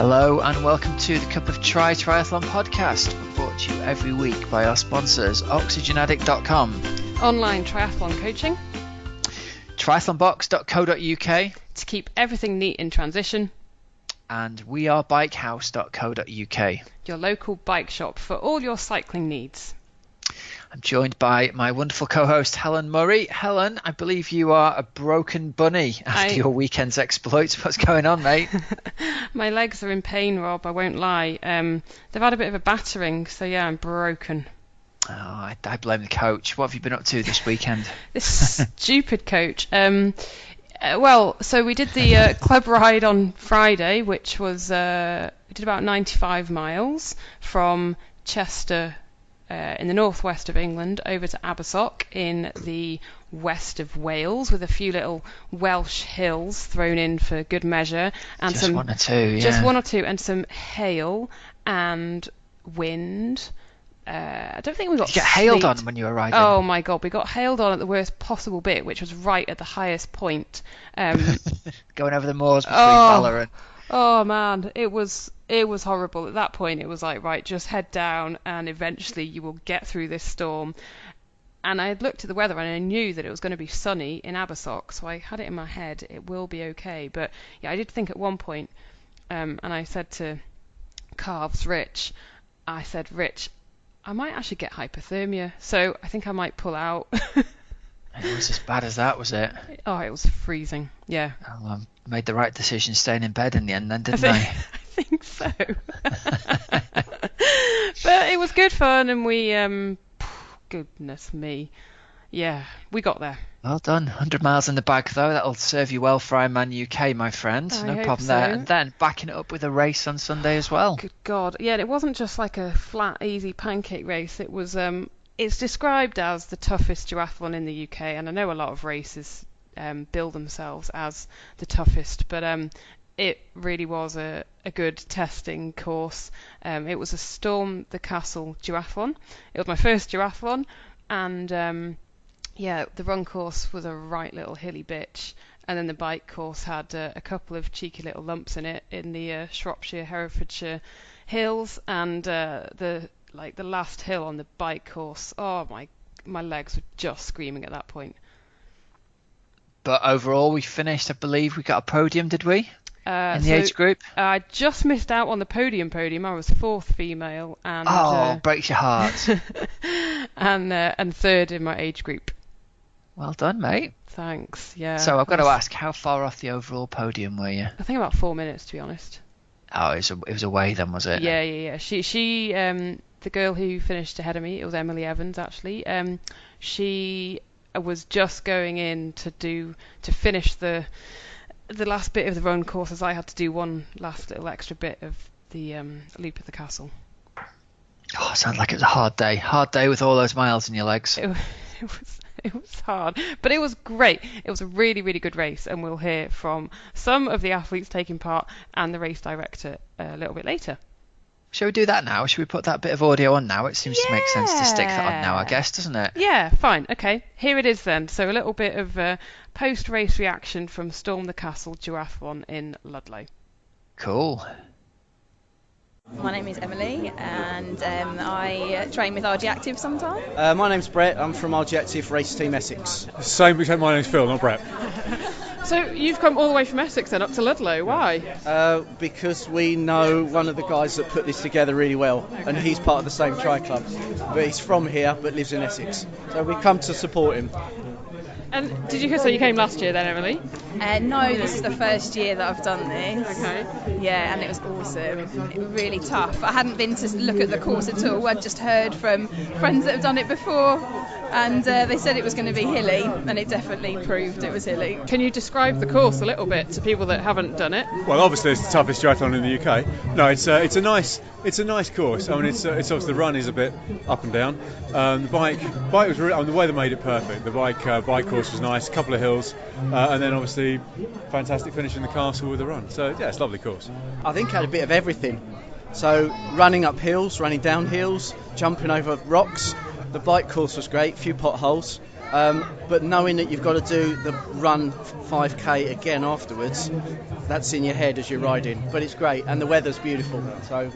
Hello and welcome to the Cup of Triathlon podcast, brought to you every week by our sponsors, oxygenaddict.com, online triathlon coaching, triathlonbox.co.uk, to keep everything neat in transition, and wearebikehouse.co.uk, your local bike shop for all your cycling needs. I'm joined by my wonderful co-host Helen Murray. Helen, I believe you are a broken bunny after your weekend's exploits. What's going on, mate? My legs are in pain, Rob, I won't lie. They've had a bit of a battering, so yeah, I'm broken. Oh, I blame the coach. What have you been up to this weekend? This stupid coach. So we did the club ride on Friday, which was, we did about 95 miles from Chester in the northwest of England over to Abersoch in the west of Wales, with a few little Welsh hills thrown in for good measure, and just one or two, and some hail and wind. I don't think we got. Did you get hailed on when you were riding? Oh my god, we got hailed on at the worst possible bit, which was right at the highest point. Going over the moors between Valor and... Oh man, it was horrible. At that point, it was like, right, just head down, and eventually you will get through this storm. And I had looked at the weather, and I knew that it was going to be sunny in Abersoch, so I had it in my head, it will be okay. But yeah, I did think at one point, and I said to Calves Rich, Rich, I might actually get hypothermia, so I think I might pull out. It was as bad as that, was it? Oh, it was freezing. Yeah. Well, made the right decision staying in bed in the end then, didn't I? I think so. But it was good fun, and we, goodness me. Yeah, we got there. Well done. 100 miles in the bag, though. That'll serve you well for Ironman UK, my friend. I No hope problem so. there. And then backing it up with a race on Sunday as well. Good God. Yeah, it wasn't just like a flat, easy pancake race. It was, it's described as the toughest duathlon in the UK, and I know a lot of races bill themselves as the toughest, but it really was a good testing course. It was a Storm the Castle duathlon. It was my first duathlon, and yeah, the run course was a right little hilly bitch, and then the bike course had a couple of cheeky little lumps in it in the Shropshire, Herefordshire hills, and the last hill on the bike course. Oh my legs were just screaming at that point. But overall, we finished, I believe we got a podium, did we? In the age group? I just missed out on the podium. I was fourth female, and breaks your heart. and third in my age group. Well done, mate. Thanks. Yeah. So I've got to ask, how far off the overall podium were you? I think about 4 minutes, to be honest. Oh, it was away then, was it? Yeah. She the girl who finished ahead of me, it was Emily Evans actually. She was just going in to finish the last bit of the run course, as I had to do one last little extra bit of the loop of the castle. Oh, it sounds like it was a hard day. Hard day with all those miles in your legs. It was hard, but it was great. It was a really, really good race, and we'll hear from some of the athletes taking part and the race director a little bit later. Shall we do that now? Should we put that bit of audio on now? It seems to make sense to stick that on now, I guess, doesn't it? Yeah, fine. Okay, here it is then. So a little bit of post-race reaction from Storm the Castle duathlon in Ludlow. Cool. My name is Emily, and I train with RG Active sometimes. My name's Brett. I'm from RG Active Race Team Essex. Same, except my name's Phil, not Brett. So you've come all the way from Essex then up to Ludlow. Why? Because we know one of the guys that put this together really well, and he's part of the same tri club. But he's from here, but lives in Essex. So we come to support him. And did you you came last year then, Emily? No, this is the first year that I've done this. Okay. Yeah, and it was awesome. It was really tough. I hadn't been to look at the course at all. I'd just heard from friends that have done it before, and they said it was going to be hilly, and it definitely proved it was hilly. Can you describe the course a little bit to people that haven't done it? Well, obviously it's the toughest triathlon in the UK. No, it's a nice course. I mean, it's obviously the run is a bit up and down. The bike was really, the weather made it perfect. The bike course was nice, a couple of hills, and then obviously fantastic finish in the castle with the run. So yeah, it's a lovely course. I think it had a bit of everything. So running up hills, running down hills, jumping over rocks. The bike course was great, a few potholes. But knowing that you've got to do the run 5k again afterwards, that's in your head as you're riding. But it's great, and the weather's beautiful. So,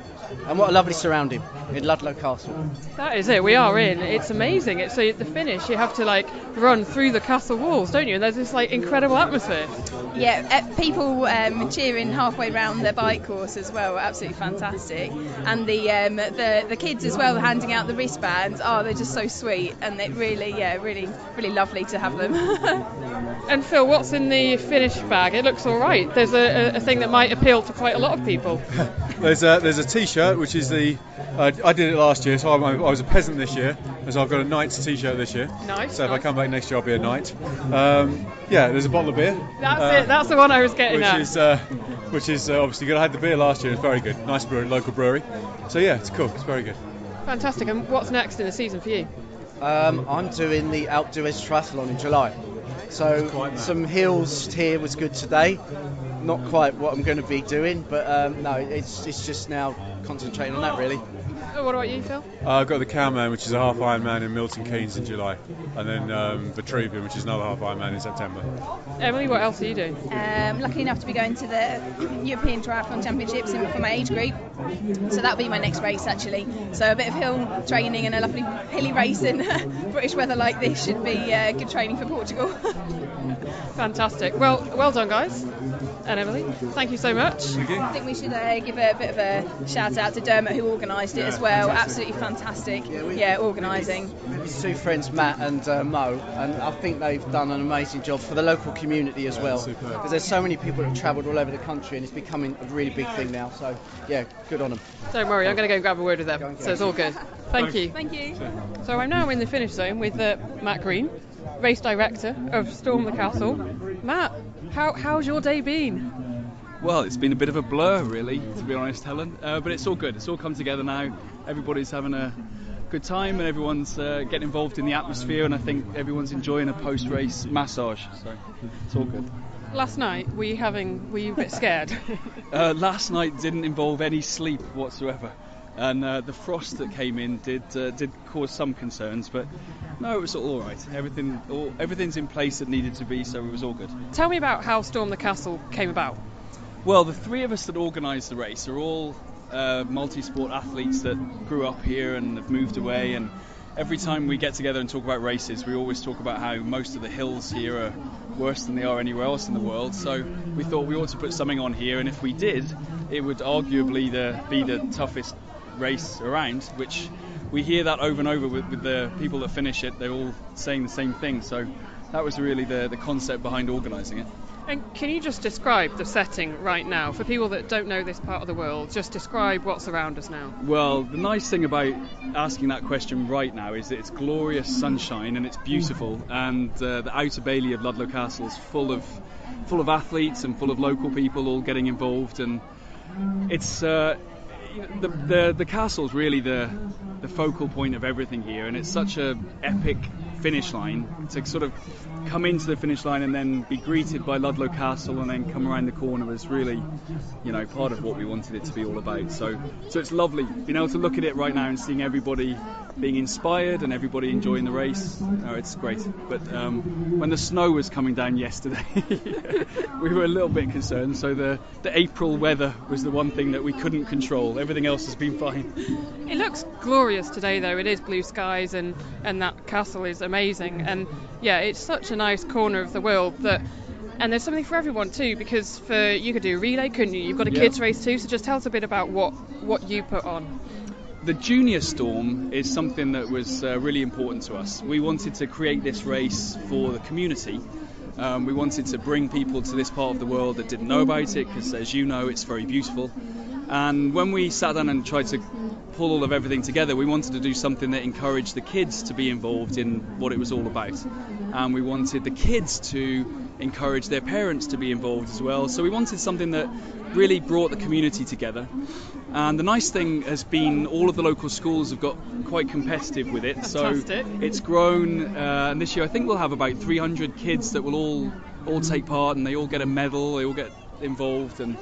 and what a lovely surrounding in Ludlow Castle. That is it. We are in. It's amazing. It's the finish. You have to run through the castle walls, don't you? And there's this incredible atmosphere. Yeah, people cheering halfway round their bike course as well. Absolutely fantastic. And the kids as well, handing out the wristbands. Oh, they're just so sweet, and it really lovely to have them. And Phil, what's in the finish bag? It looks all right. There's a thing that might appeal to quite a lot of people. There's a T-shirt, which is I did it last year, so I was a peasant this year, so I've got a knight's T-shirt this year. Nice. So if I come back next year, I'll be a knight. There's a bottle of beer. That's it. That's the one I was getting at. Which is obviously good. I had the beer last year. It's very good. Nice brewery, local brewery. So yeah, it's cool. It's very good. Fantastic. And what's next in the season for you? I'm doing the Alpe d'Huez Triathlon in July. So some hills here was good today. Not quite what I'm going to be doing, but no, it's just now concentrating on that really. What about you, Phil? I've got the Cowman, which is a half Ironman in Milton Keynes in July, and then Vitruvian, which is another half Ironman in September. Emily, what else are you doing? Lucky enough to be going to the European Triathlon Championships for my age group, so that'll be my next race actually. So a bit of hill training and a lovely hilly race in British weather like this should be good training for Portugal. Fantastic. Well done, guys. And Emily, thank you so much. Thank you. I think we should give a bit of a shout out to Dermot who organised it as well. Absolutely fantastic. Organising. His two friends Matt and Mo, and I think they've done an amazing job for the local community as well. Because there's so many people that have travelled all over the country, and it's becoming a really big thing now. So yeah, good on them. Don't worry, I'm going to go and grab a word with them. So it's all good. Thank you. Thank you. So I'm now in the finish zone with Matt Green, race director of Storm the Castle. Matt, how's your day been? Well, it's been a bit of a blur, really, to be honest, Helen. But it's all good. It's all come together now. Everybody's having a good time, and everyone's getting involved in the atmosphere, and I think everyone's enjoying a post-race massage. So it's all good. Last night, were you a bit scared? Last night didn't involve any sleep whatsoever, and the frost that came in did cause some concerns, but no, it was all right. Everything's in place that needed to be, so it was all good. Tell me about how Storm the Castle came about. Well, the three of us that organised the race are all multi-sport athletes that grew up here and have moved away, and every time we get together and talk about races, we always talk about how most of the hills here are worse than they are anywhere else in the world. So we thought we ought to put something on here, and if we did, it would arguably be the toughest race around, which we hear that over and over with the people that finish it. They're all saying the same thing. So that was really the concept behind organising it. And can you just describe the setting right now for people that don't know this part of the world? Just describe what's around us now. Well, the nice thing about asking that question right now is that it's glorious sunshine and it's beautiful, and the outer bailey of Ludlow Castle is full of athletes and full of local people all getting involved, and it's the castle's really the focal point of everything here, and it's such a epic finish line to sort of come into the finish line and then be greeted by Ludlow Castle and then come around the corner was really, part of what we wanted it to be all about. So it's lovely being able to look at it right now and seeing everybody being inspired and everybody enjoying the race. It's great. But when the snow was coming down yesterday, we were a little bit concerned. So the April weather was the one thing that we couldn't control. Everything else has been fine. It looks glorious today, though. It is blue skies, and that castle is amazing. And yeah, it's such a nice corner of the world and there's something for everyone too, because you could do a relay, couldn't you? You've got a kids race too, so just tell us a bit about what you put on. The Junior Storm is something that was really important to us. We wanted to create this race for the community. We wanted to bring people to this part of the world that didn't know about it, because as you know, it's very beautiful. And when we sat down and tried to pull all of everything together, we wanted to do something that encouraged the kids to be involved in what it was all about. And we wanted the kids to encourage their parents to be involved as well. So we wanted something that really brought the community together. And the nice thing has been all of the local schools have got quite competitive with it. Fantastic. So it's grown, and this year I think we'll have about 300 kids that will all take part, and they all get a medal, they all get involved, and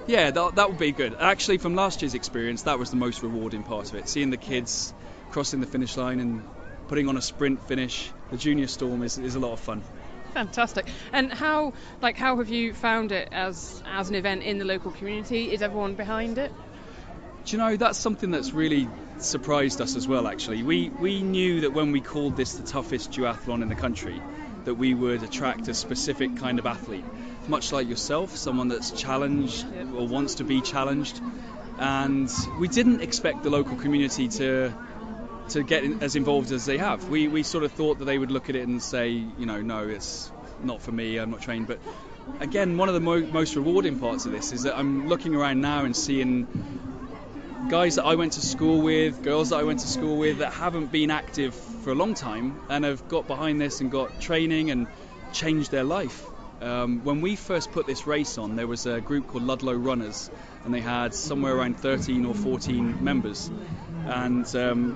yeah, that would be good. Actually, from last year's experience, that was the most rewarding part of it, seeing the kids crossing the finish line and putting on a sprint finish. The Junior Storm is a lot of fun. Fantastic. And how have you found it as an event in the local community? Is everyone behind it? Do you know, that's something that's really surprised us as well, actually. We knew that when we called this the toughest duathlon in the country, that we would attract a specific kind of athlete, much like yourself, someone that's challenged or wants to be challenged. And we didn't expect the local community to get as involved as they have. We sort of thought that they would look at it and say, no, it's not for me, I'm not trained. But again, one of the most rewarding parts of this is that I'm looking around now and seeing guys that I went to school with, girls that I went to school with that haven't been active for a long time and have got behind this and got training and changed their life. When we first put this race on, there was a group called Ludlow Runners, and they had somewhere around 13 or 14 members. And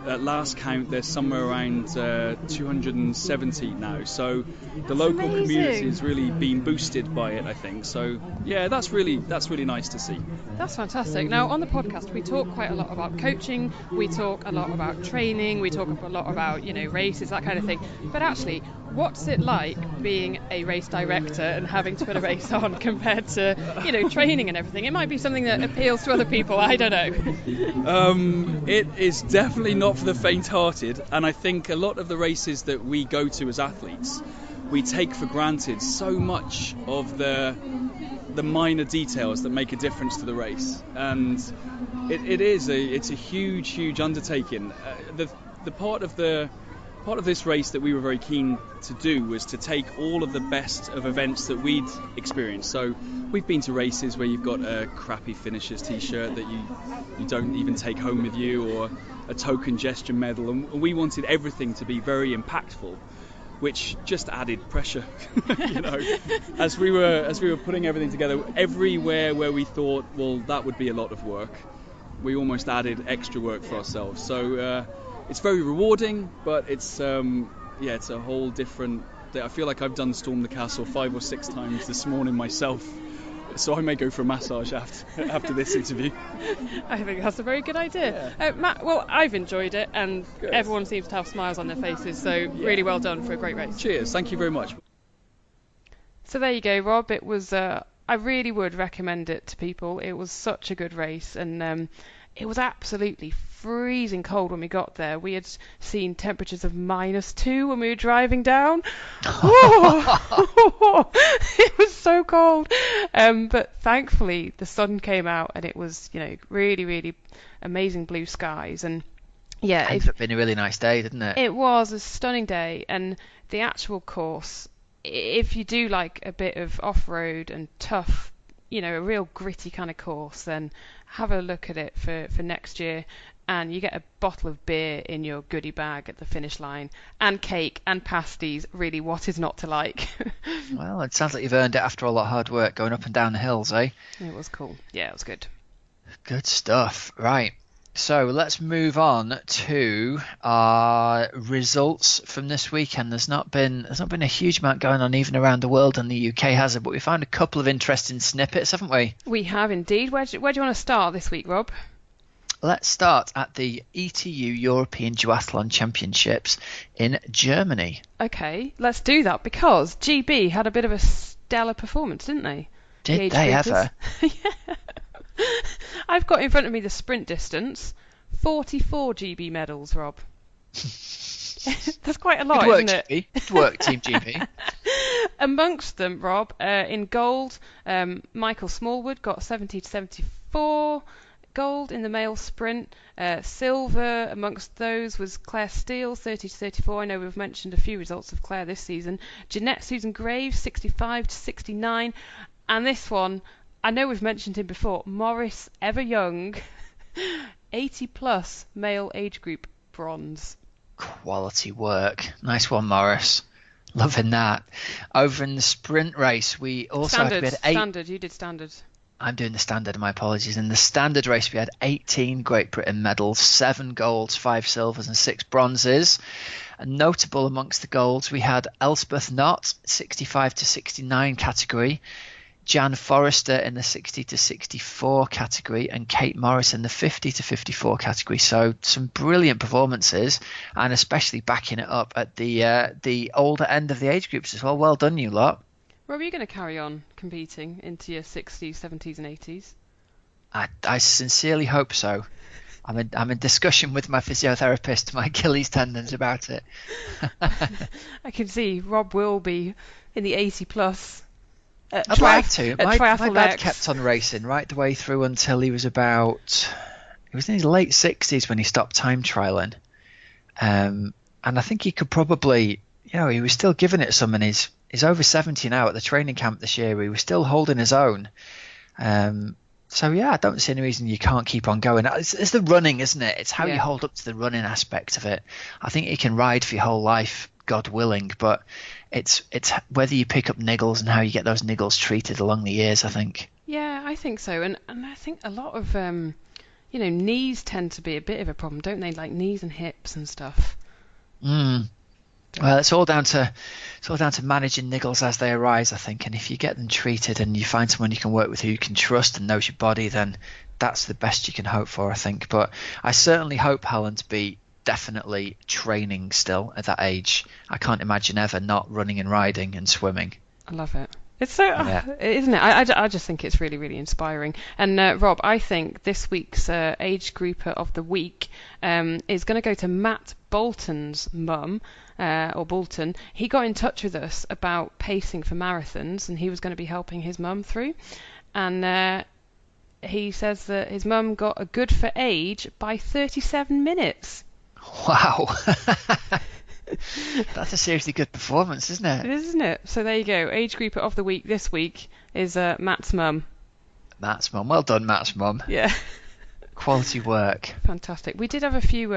at last count, there's somewhere around 270 now. So the local community has really been boosted by it, I think. So yeah, that's really nice to see. That's fantastic. Now on the podcast, we talk quite a lot about coaching. We talk a lot about training. We talk a lot about races, that kind of thing. But actually, what's it like being a race director and having to put a race on compared to training and everything? It might be something that appeals to other people. I don't know. It is definitely not for the faint-hearted, and I think a lot of the races that we go to as athletes, we take for granted so much of the minor details that make a difference to the race, and it's a huge undertaking. The part of this race that we were very keen to do was to take all of the best of events that we'd experienced. So we've been to races where you've got a crappy finishers t-shirt that you don't even take home with you, or a token gesture medal, and we wanted everything to be very impactful, which just added pressure. As we were putting everything together, everywhere where we thought, well, that would be a lot of work, we almost added extra work for ourselves. So it's very rewarding, but it's a whole different day. I feel like I've done Storm the Castle 5 or 6 times this morning myself, so I may go for a massage after this interview. I think that's a very good idea. Yeah. Matt, well, I've enjoyed it, and good. Everyone seems to have smiles on their faces, so really well done for a great race. Cheers, thank you very much. So there you go, Rob. It was I really would recommend it to people. It was such a good race, and it was absolutely freezing cold when we got there. We had seen temperatures of -2 when we were driving down. It was so cold. But thankfully the sun came out, and it was, really amazing blue skies. And yeah, it ended up being a really nice day, didn't it? It was a stunning day, and the actual course, if you do like a bit of off-road and tough, a real gritty kind of course, then have a look at it for next year, and you get a bottle of beer in your goodie bag at the finish line, and cake and pasties. Really, what is not to like? Well, it sounds like you've earned it after a lot of hard work going up and down the hills, eh? It was cool. Yeah, it was good. Good stuff. Right. So let's move on to our results from this weekend. There's not been a huge amount going on even around the world in the UK, has it? But we found a couple of interesting snippets, haven't we? We have indeed. Where do you want to start this week, Rob? Let's start at the ETU European Duathlon Championships in Germany. Okay, let's do that, because GB had a bit of a stellar performance, didn't they? Did they ever? Yeah. I've got in front of me the sprint distance, 44 GB medals, Rob. That's quite a lot, good work, isn't it? GB. Good work, Team GB. Amongst them, Rob, in gold, Michael Smallwood got 70 to 74 gold in the male sprint. Silver amongst those was Claire Steele, 30 to 34. I know we've mentioned a few results of Claire this season. Jeanette Susan Graves, 65 to 69. And this one, I know we've mentioned him before, Morris Ever Young, 80 plus male age group bronze. Quality work. Nice one, Morris. Loving that. Over in the sprint race, we also had 8... Standard, you did standard. I'm doing the standard, my apologies. In the standard race, we had 18 Great Britain medals, 7 golds, 5 silvers and 6 bronzes. And notable amongst the golds, we had Elspeth Knott, 65 to 69 category. Jan Forrester in the 60 to 64 category, and Kate Morris in the 50 to 54 category. So some brilliant performances, and especially backing it up at the older end of the age groups as well. Well done, you lot. Rob, are you going to carry on competing into your 60s, 70s, and 80s? I sincerely hope so. I'm in discussion with my physiotherapist, my Achilles tendons, about it. I can see Rob will be in the 80 plus. I'd like to. My Triathlon dad X. kept on racing right the way through until he was in his late 60s when he stopped time trialing. And I think he could probably, he was still giving it some, and he's over 70 now. At the training camp this year, he was still holding his own. So yeah, I don't see any reason you can't keep on going. It's the running, isn't it? It's how you hold up to the running aspect of it. I think you can ride for your whole life, God willing, but it's whether you pick up niggles and how you get those niggles treated along the years, I think. Yeah, I think so, and I think a lot of knees tend to be a bit of a problem, don't they? Like knees and hips and stuff. Well, it's all down to managing niggles as they arise, I think. And if you get them treated and you find someone you can work with who you can trust and knows your body, then that's the best you can hope for, I think. But I certainly hope Helen to be definitely training still at that age. I can't imagine ever not running and riding and swimming. I love it. It's so, isn't it? I just think it's really, really inspiring. And Rob, I think this week's age grouper of the week is going to go to Matt Bolton's mum, or Bolton. He got in touch with us about pacing for marathons, and he was going to be helping his mum through. And he says that his mum got a good for age by 37 minutes. Wow. That's a seriously good performance, isn't it? It is, isn't it? So there you go. Age grouper of the week this week is Matt's mum. Matt's mum. Well done, Matt's mum. Yeah. Quality work. Fantastic. We did have a few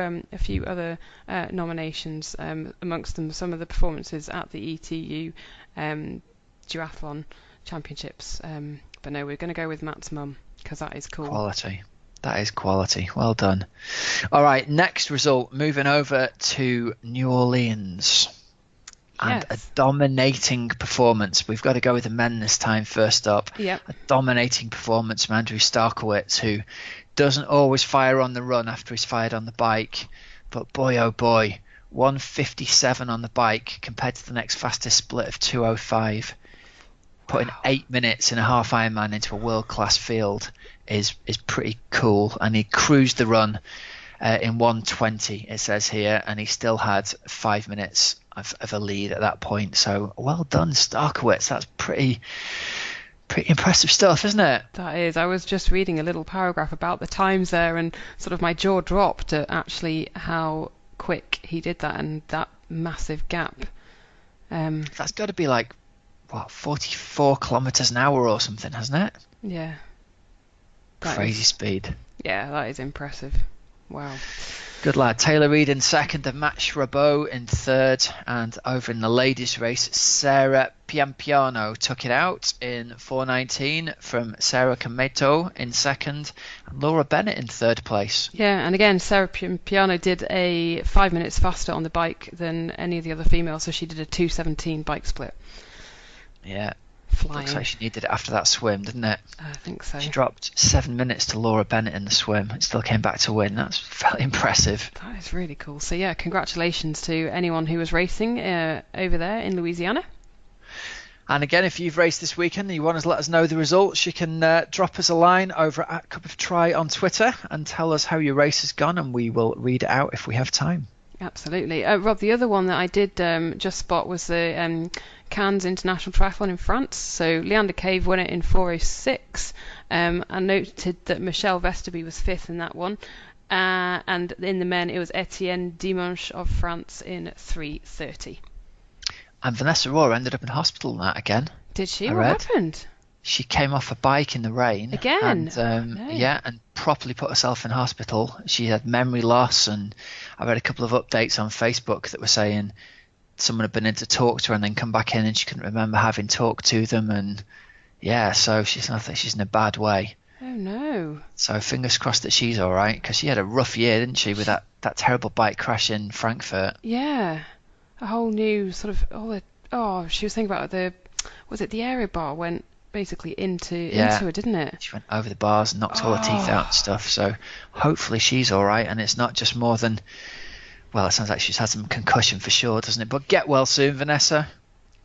other nominations, amongst them some of the performances at the ETU Duathlon Championships. But no, we're going to go with Matt's mum because that is cool. Quality. That is quality. Well done. All right, next result, moving over to New Orleans. And a dominating performance. We've got to go with the men this time first up. Yep. A dominating performance from Andrew Starkowitz, who doesn't always fire on the run after he's fired on the bike. But boy, oh boy, 1:57 on the bike compared to the next fastest split of 2:05. Putting 8 minutes in a half Ironman into a world-class field is pretty cool. And he cruised the run in 1:20, it says here, and he still had 5 minutes of a lead at that point. So well done, Starkowitz. That's pretty impressive stuff, isn't it? That is. I was just reading a little paragraph about the times there, and sort of my jaw dropped at actually how quick he did that and that massive gap. That's got to be like, what, 44 kilometers an hour or something, hasn't it? Yeah. Crazy speed. Yeah, that is impressive. Wow. Good lad. Taylor Reid in second, and Matt Schrabeau in third. And over in the ladies' race, Sarah Piampiano took it out in 4:19 from Sarah Cameto in second, and Laura Bennett in third place. Yeah, and again, Sarah Piampiano did a 5 minutes faster on the bike than any of the other females, so she did a 2:17 bike split. Yeah. Flying. Looks like she needed it after that swim, didn't it? I think so. She dropped 7 minutes to Laura Bennett in the swim. It still came back to win. That's fairly impressive. That is really cool. So yeah, congratulations to anyone who was racing over there in Louisiana. And again, if you've raced this weekend and you want to let us know the results, you can drop us a line over at Cup of Tri on Twitter and tell us how your race has gone, and we will read it out if we have time. Absolutely. Rob, the other one that I did just spot was the Cannes International Triathlon in France. So Leander Cave won it in 4:06. I noted that Michelle Vesterby was fifth in that one. And in the men, it was Etienne Dimanche of France in 3:30. And Vanessa Rohr ended up in hospital in that again. Did she? What happened? She came off a bike in the rain. Again? And, no. Yeah, and properly put herself in hospital. She had memory loss, and I read a couple of updates on Facebook that were saying someone had been in to talk to her and then come back in and she couldn't remember having talked to them. And yeah, so I think she's in a bad way. Oh no. So fingers crossed that she's all right, because she had a rough year, didn't she, with that terrible bike crash in Frankfurt. Yeah. A whole new sort of, she was thinking about was it the aero bar went basically into Yeah. her, didn't it? She went over the bars and knocked all her teeth out and stuff. So hopefully she's all right, and it's not just more than. Well, it sounds like she's had some concussion for sure, doesn't it? But get well soon, Vanessa.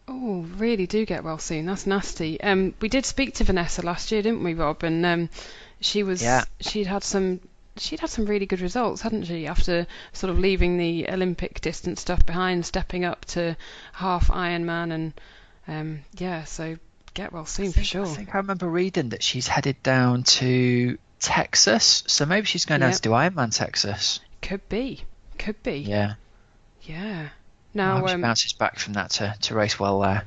Oh, really do get well soon. That's nasty. We did speak to Vanessa last year, didn't we, Rob? And she'd had some really good results, hadn't she? After sort of leaving the Olympic distance stuff behind, stepping up to half Ironman, and so get well soon for sure. I think I remember reading that she's headed down to Texas, so maybe she's going down to do Ironman Texas. Could be. Yeah. Now, I hope she bounces back from that to race well there.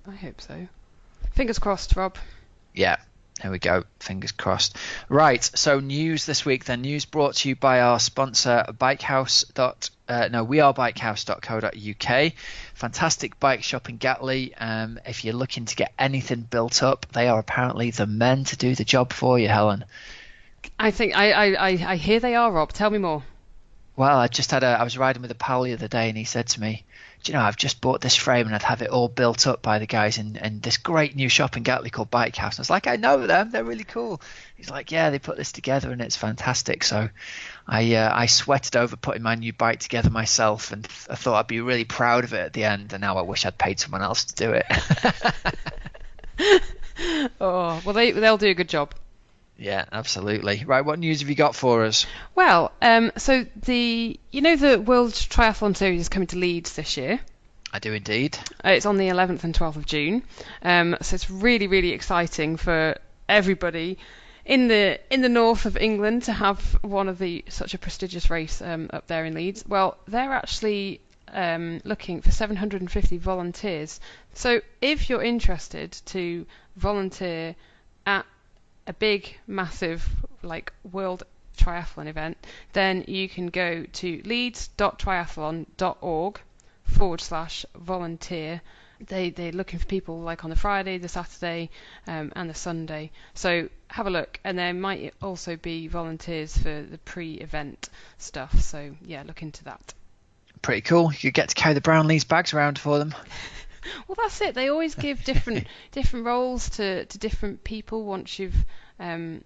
I hope so. Fingers crossed, Rob. Yeah, there we go. Fingers crossed. Right, so news this week then. News brought to you by our sponsor, wearebikehouse.co.uk. Fantastic bike shop in Gatley. If you're looking to get anything built up, they are apparently the men to do the job for you, Helen. I think I hear they are, Rob. Tell me more. Well, I was riding with a pal the other day, and he said to me, do you know, I've just bought this frame and I'd have it all built up by the guys in this great new shop in Gatley called Bike House. And I was like, I know them, they're really cool. He's like, yeah, they put this together and it's fantastic. So I sweated over putting my new bike together myself, and I thought I'd be really proud of it at the end, and now I wish I'd paid someone else to do it. Oh, well, they'll do a good job. Yeah, absolutely. Right, what news have you got for us? Well, so the World Triathlon Series is coming to Leeds this year. I do indeed. It's on the 11th and 12th of June. So it's really, really exciting for everybody in the north of England to have such a prestigious race up there in Leeds. Well, they're actually looking for 750 volunteers. So if you're interested to volunteer at a big, massive, world triathlon event, then you can go to leeds.triathlon.org/volunteer. They're looking for people on the Friday, the Saturday, and the Sunday. So have a look, and there might also be volunteers for the pre-event stuff. So yeah, look into that. Pretty cool. You get to carry the Brownlees bags around for them. Well, that's it. They always give different roles to different people once you've done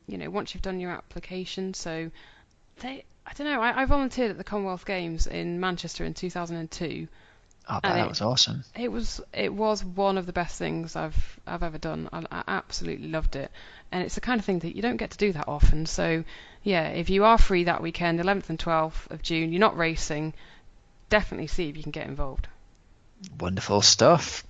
your application. So I don't know. I volunteered at the Commonwealth Games in Manchester in 2002. Oh, that was awesome. It was one of the best things I've ever done. I absolutely loved it, and it's the kind of thing that you don't get to do that often. So yeah, if you are free that weekend, 11th and 12th of June, you're not racing, definitely see if you can get involved. Wonderful stuff.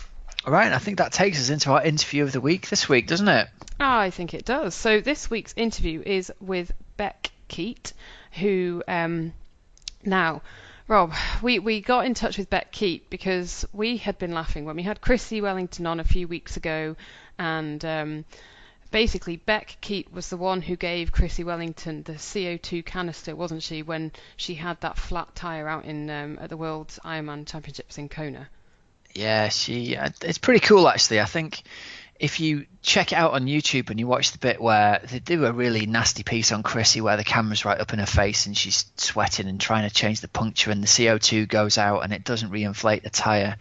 All right, I think that takes us into our interview of the week this week, doesn't it? I think it does. So this week's interview is with Beck Keat, who now, Rob, we got in touch with Beck Keat because we had been laughing when we had Chrissy Wellington on a few weeks ago, and basically Beck Keat was the one who gave Chrissy Wellington the CO2 canister, wasn't she, when she had that flat tyre out in at the World Ironman Championships in Kona? Yeah, it's pretty cool actually. I think if you check it out on YouTube and you watch the bit where they do a really nasty piece on Chrissy where the camera's right up in her face and she's sweating and trying to change the puncture and the CO2 goes out and it doesn't reinflate the tyre.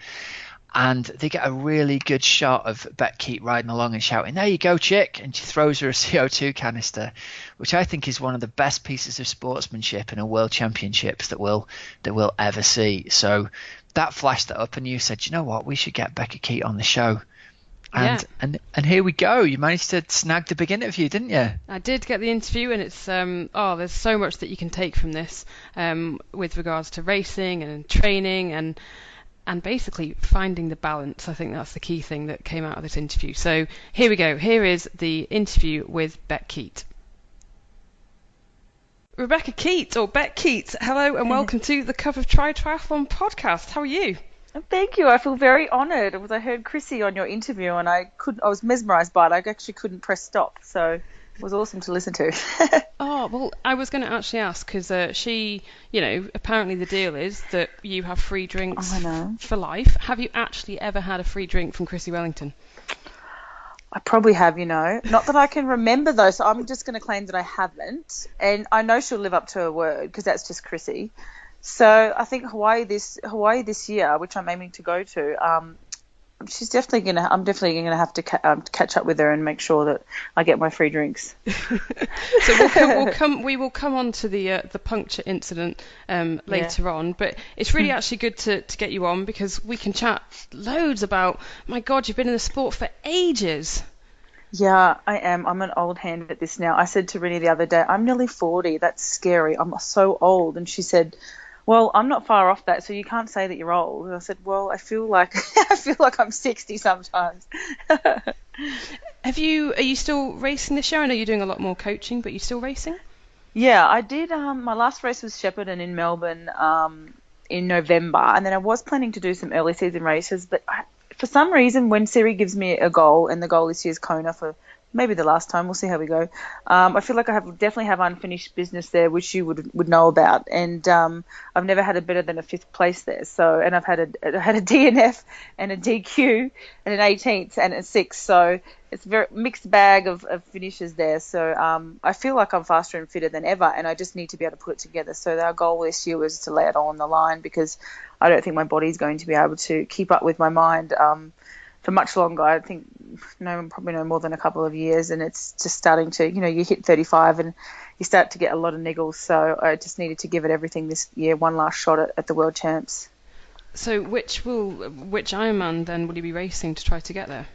And they get a really good shot of Beck Keat riding along and shouting, "There you go, chick!" And she throws her a CO2 canister, which I think is one of the best pieces of sportsmanship in a World Championships that we'll ever see. So that flashed that up, and you said, "You know what? We should get Beck Keat on the show." And here we go. You managed to snag the big interview, didn't you? I did get the interview, and it's there's so much that you can take from this with regards to racing and training and basically finding the balance. I think that's the key thing that came out of this interview. So here we go. Here is the interview with Beck Keat. Rebecca Keat, or Beck Keat, hello and welcome to the Cup of Triathlon podcast. How are you? Thank you. I feel very honoured. I heard Chrissy on your interview and I was mesmerised by it. I actually couldn't press stop. So it was awesome to listen to. Oh, well, I was going to actually ask because she, apparently the deal is that you have free drinks for life. Have you actually ever had a free drink from Chrissy Wellington? I probably have, Not that I can remember, though, so I'm just going to claim that I haven't. And I know she'll live up to her word because that's just Chrissy. So I think Hawaii this year, which I'm aiming to go to, she's definitely gonna. I'm definitely gonna have to catch up with her and make sure that I get my free drinks. So we will come on to the puncture incident later on, but it's really actually good to get you on because we can chat loads about. My God, you've been in the sport for ages. Yeah, I am. I'm an old hand at this now. I said to Rennie the other day, I'm nearly 40. That's scary. I'm so old. And she said, well, I'm not far off that, so you can't say that you're old. And I said, well, I feel like I'm 60 sometimes. Are you still racing this year? I know you're doing a lot more coaching, but you're still racing? Yeah, I did. My last race was Shepparton in Melbourne in November, and then I was planning to do some early season races, but for some reason, when Siri gives me a goal, and the goal this year is Kona for maybe the last time, we'll see how we go. I feel like I definitely have unfinished business there, which you would know about, and I've never had a better than a 5th place there. So, and I've had a DNF and a DQ and an 18th and a 6th. So it's a very mixed bag of finishes there. So I feel like I'm faster and fitter than ever, and I just need to be able to put it together. So our goal this year was to lay it all on the line because I don't think my body's going to be able to keep up with my mind for much longer. I think probably no more than a couple of years, and it's just starting to, you hit 35 and you start to get a lot of niggles. So I just needed to give it everything this year, one last shot at the World Champs. So which Ironman then will you be racing to try to get there?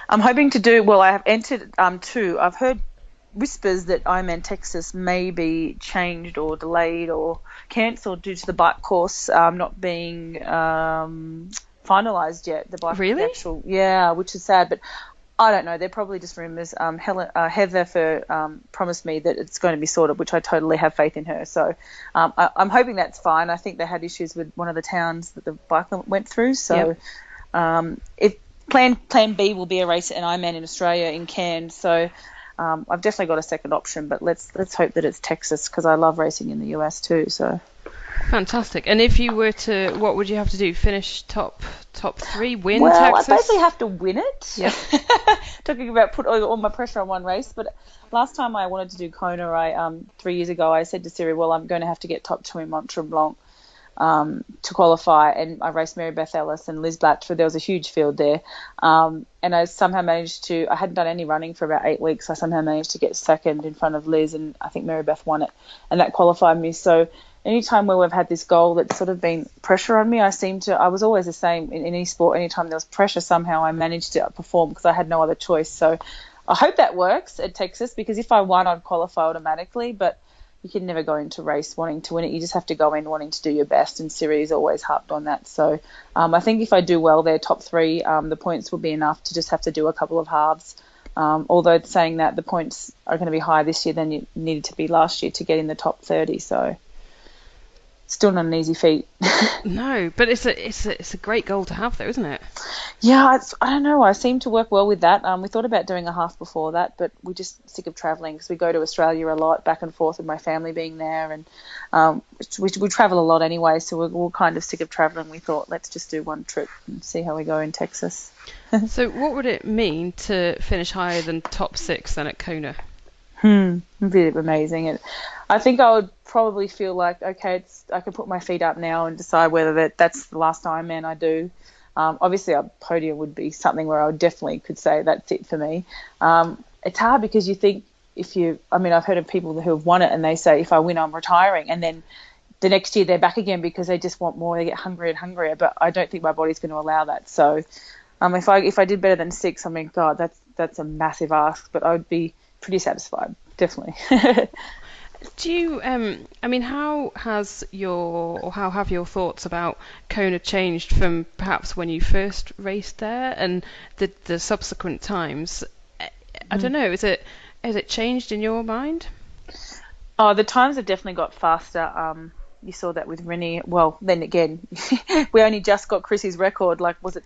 I'm hoping to do, well, I have entered 2. I've heard whispers that Ironman Texas may be changed or delayed or cancelled due to the bike course not being finalised yet. The bike, really? Yeah, which is sad, but I don't know. They're probably just rumours. Heather promised me that it's going to be sorted, which I totally have faith in her. So I'm hoping that's fine. I think they had issues with one of the towns that the bike went through. So if Plan B will be a race at an Ironman in Australia in Cairns. So I've definitely got a second option, but let's hope that it's Texas because I love racing in the US too. So fantastic. And if you were to, what would you have to do? Finish top 3, win I Texas? basically have to win it. Yep. Talking about put all my pressure on one race, but last time I wanted to do Kona, 3 years ago, I said to Siri, well, I'm going to have to get top 2 in Mont Tremblant to qualify, and I raced Mary Beth Ellis and Liz Blatchford. There was a huge field there, and I somehow managed to, I hadn't done any running for about 8 weeks. I somehow managed to get second in front of Liz, and I think Mary Beth won it, and that qualified me. So anytime where we've had this goal that's sort of been pressure on me, I was always the same in any sport. Anytime there was pressure, somehow I managed to perform because I had no other choice. So I hope that works at Texas, because if I won, I'd qualify automatically, but you can never go into race wanting to win it. You just have to go in wanting to do your best, and Siri's always harped on that. So I think if I do well there, top 3, the points will be enough to just have to do a couple of halves. Although saying that, the points are going to be higher this year than you needed to be last year to get in the top 30. So still not an easy feat. No, but it's a great goal to have, though, isn't it? Yeah, I don't know. I seem to work well with that. We thought about doing a half before that, but we're just sick of travelling because we go to Australia a lot, back and forth with my family being there, and we travel a lot anyway, so we're kind of sick of travelling. We thought, let's just do one trip and see how we go in Texas. So what would it mean to finish higher than top 6 then at Kona? It'd be amazing. I think I would probably feel like, okay, I can put my feet up now and decide whether that's the last Ironman I do. Obviously, a podium would be something where I definitely could say that's it for me. It's hard because you think I've heard of people who have won it and they say, if I win, I'm retiring. And then the next year they're back again because they just want more. They get hungrier and hungrier. But I don't think my body's going to allow that. So if I did better than 6, God, that's a massive ask. But I would be pretty satisfied, definitely. Do you, how have your thoughts about Kona changed from perhaps when you first raced there and the subsequent times? I don't know, has it changed in your mind? Oh, the times have definitely got faster. You saw that with Rennie. Well, then again, we only just got Chrissy's record. Like, was it?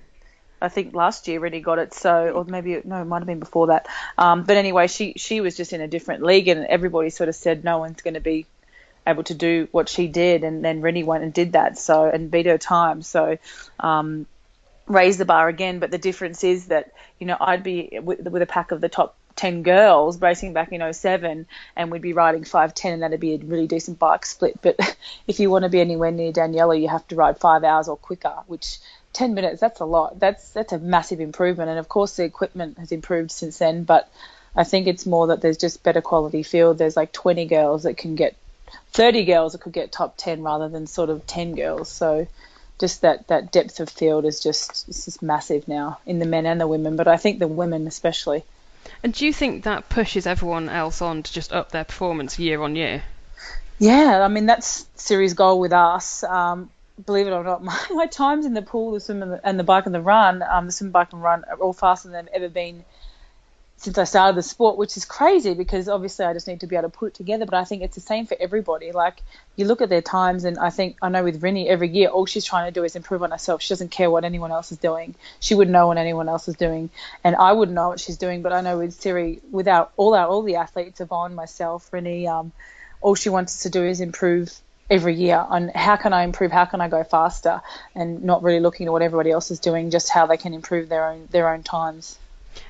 I think last year Rennie got it, it might have been before that. But anyway, she was just in a different league, and everybody sort of said no one's going to be able to do what she did, and then Rennie went and did that, and beat her time. So raised the bar again. But the difference is that I'd be with a pack of the top 10 girls racing back in 2007, and we'd be riding 5:10, and that'd be a really decent bike split. But if you want to be anywhere near Daniela, you have to ride 5 hours or quicker, which 10 minutes, that's a lot. That's a massive improvement. And of course the equipment has improved since then, but I think it's more that there's just better quality field. There's like 20 girls that can get 30 girls that could get top 10 rather than sort of 10 girls. So just that depth of field is just massive now in the men and the women, but I think the women especially. And do you think that pushes everyone else on to just up their performance year on year? Yeah, I mean, that's Siri's goal with us. Believe it or not, my times in the pool, the swim and the bike and the run, the swim, bike and run are all faster than they've ever been since I started the sport, which is crazy because obviously I just need to be able to put it together. But I think it's the same for everybody. Like, you look at their times, and I know with Rinny, every year all she's trying to do is improve on herself. She doesn't care what anyone else is doing. She wouldn't know what anyone else is doing, and I wouldn't know what she's doing. But I know with Siri, without all the athletes, Yvonne, myself, Rinny, all she wants to do is improve every year on how can I improve, how can I go faster, and not really looking at what everybody else is doing, just how they can improve their own times.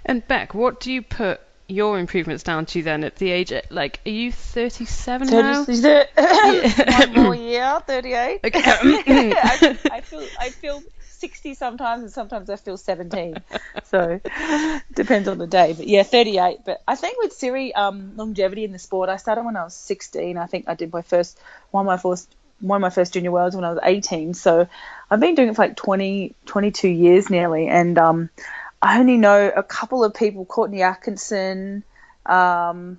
And Beck, what do you put your improvements down to then at the age, like, are you 37 now? One more year, 38. Okay. I feel 60 sometimes, and sometimes I feel 17. So depends on the day. But yeah, 38. But I think with Siri, longevity in the sport, I started when I was 16. I think I did one of my first junior worlds when I was 18. So I've been doing it for like 22 years nearly, and I only know a couple of people, Courtney Atkinson, Leander,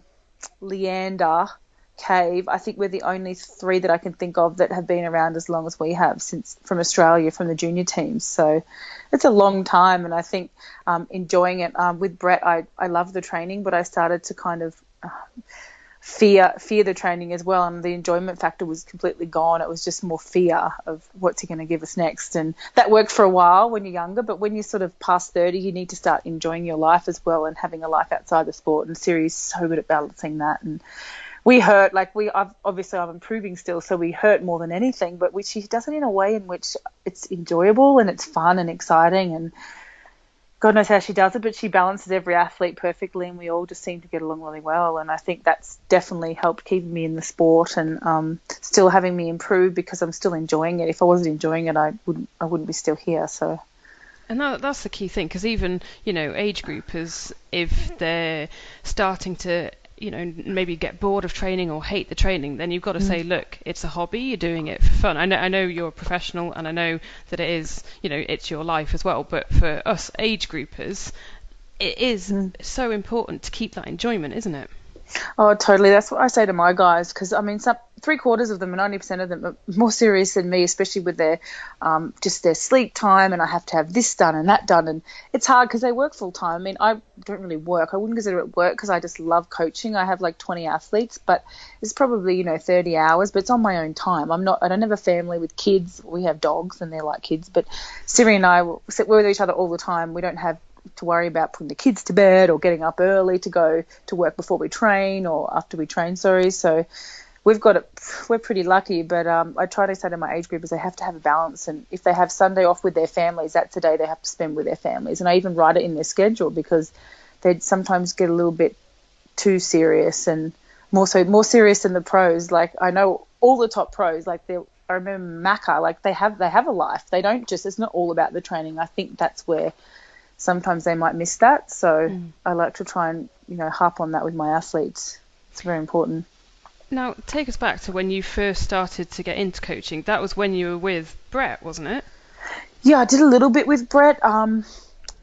Cave. I think we're the only three that I can think of that have been around as long as we have, since from Australia, from the junior teams. So it's a long time, and I think enjoying it. With Brett, I love the training, but I started to kind of fear the training as well, and the enjoyment factor was completely gone. It was just more fear of what's he going to give us next, and that worked for a while when you're younger, but when you're sort of past 30, you need to start enjoying your life as well and having a life outside the sport, and Siri's so good at balancing that. And we hurt, like obviously I'm improving still, so we hurt more than anything, but she does it in a way in which it's enjoyable and it's fun and exciting, and God knows how she does it, but she balances every athlete perfectly, and we all just seem to get along really well. And I think that's definitely helped keeping me in the sport and still having me improve, because I'm still enjoying it. If I wasn't enjoying it, I wouldn't be still here. So. And that's the key thing, because even, age groupers, if they're starting to, maybe get bored of training or hate the training, then you've got to say, look, it's a hobby, you're doing it for fun. I know you're a professional, and I know that it is, it's your life as well, but for us age groupers, it is so important to keep that enjoyment, isn't it? Oh, totally. That's what I say to my guys, because I mean, 3/4 of them, 90% of them are more serious than me, especially with their just their sleep time, and I have to have this done and that done, and it's hard because they work full time. I mean, I don't really work. I wouldn't consider it work because I just love coaching. I have like 20 athletes, but it's probably 30 hours, but it's on my own time. I don't have a family with kids. We have dogs, and they're like kids, but Siri and I we're with each other all the time. We don't have to worry about putting the kids to bed or getting up early to go to work before we train or after we train, so we're pretty lucky. But I try to say to my age groupers, they have to have a balance, and if they have Sunday off with their families, that's the day they have to spend with their families. And I even write it in their schedule, because they sometimes get a little bit too serious, and more serious than the pros. Like, I know all the top pros, like I remember Macca, like they have a life. They don't just, it's not all about the training. I think that's where sometimes they might miss that. So I like to try and, harp on that with my athletes. It's very important. Now, take us back to when you first started to get into coaching. That was when you were with Brett, wasn't it? Yeah, I did a little bit with Brett. It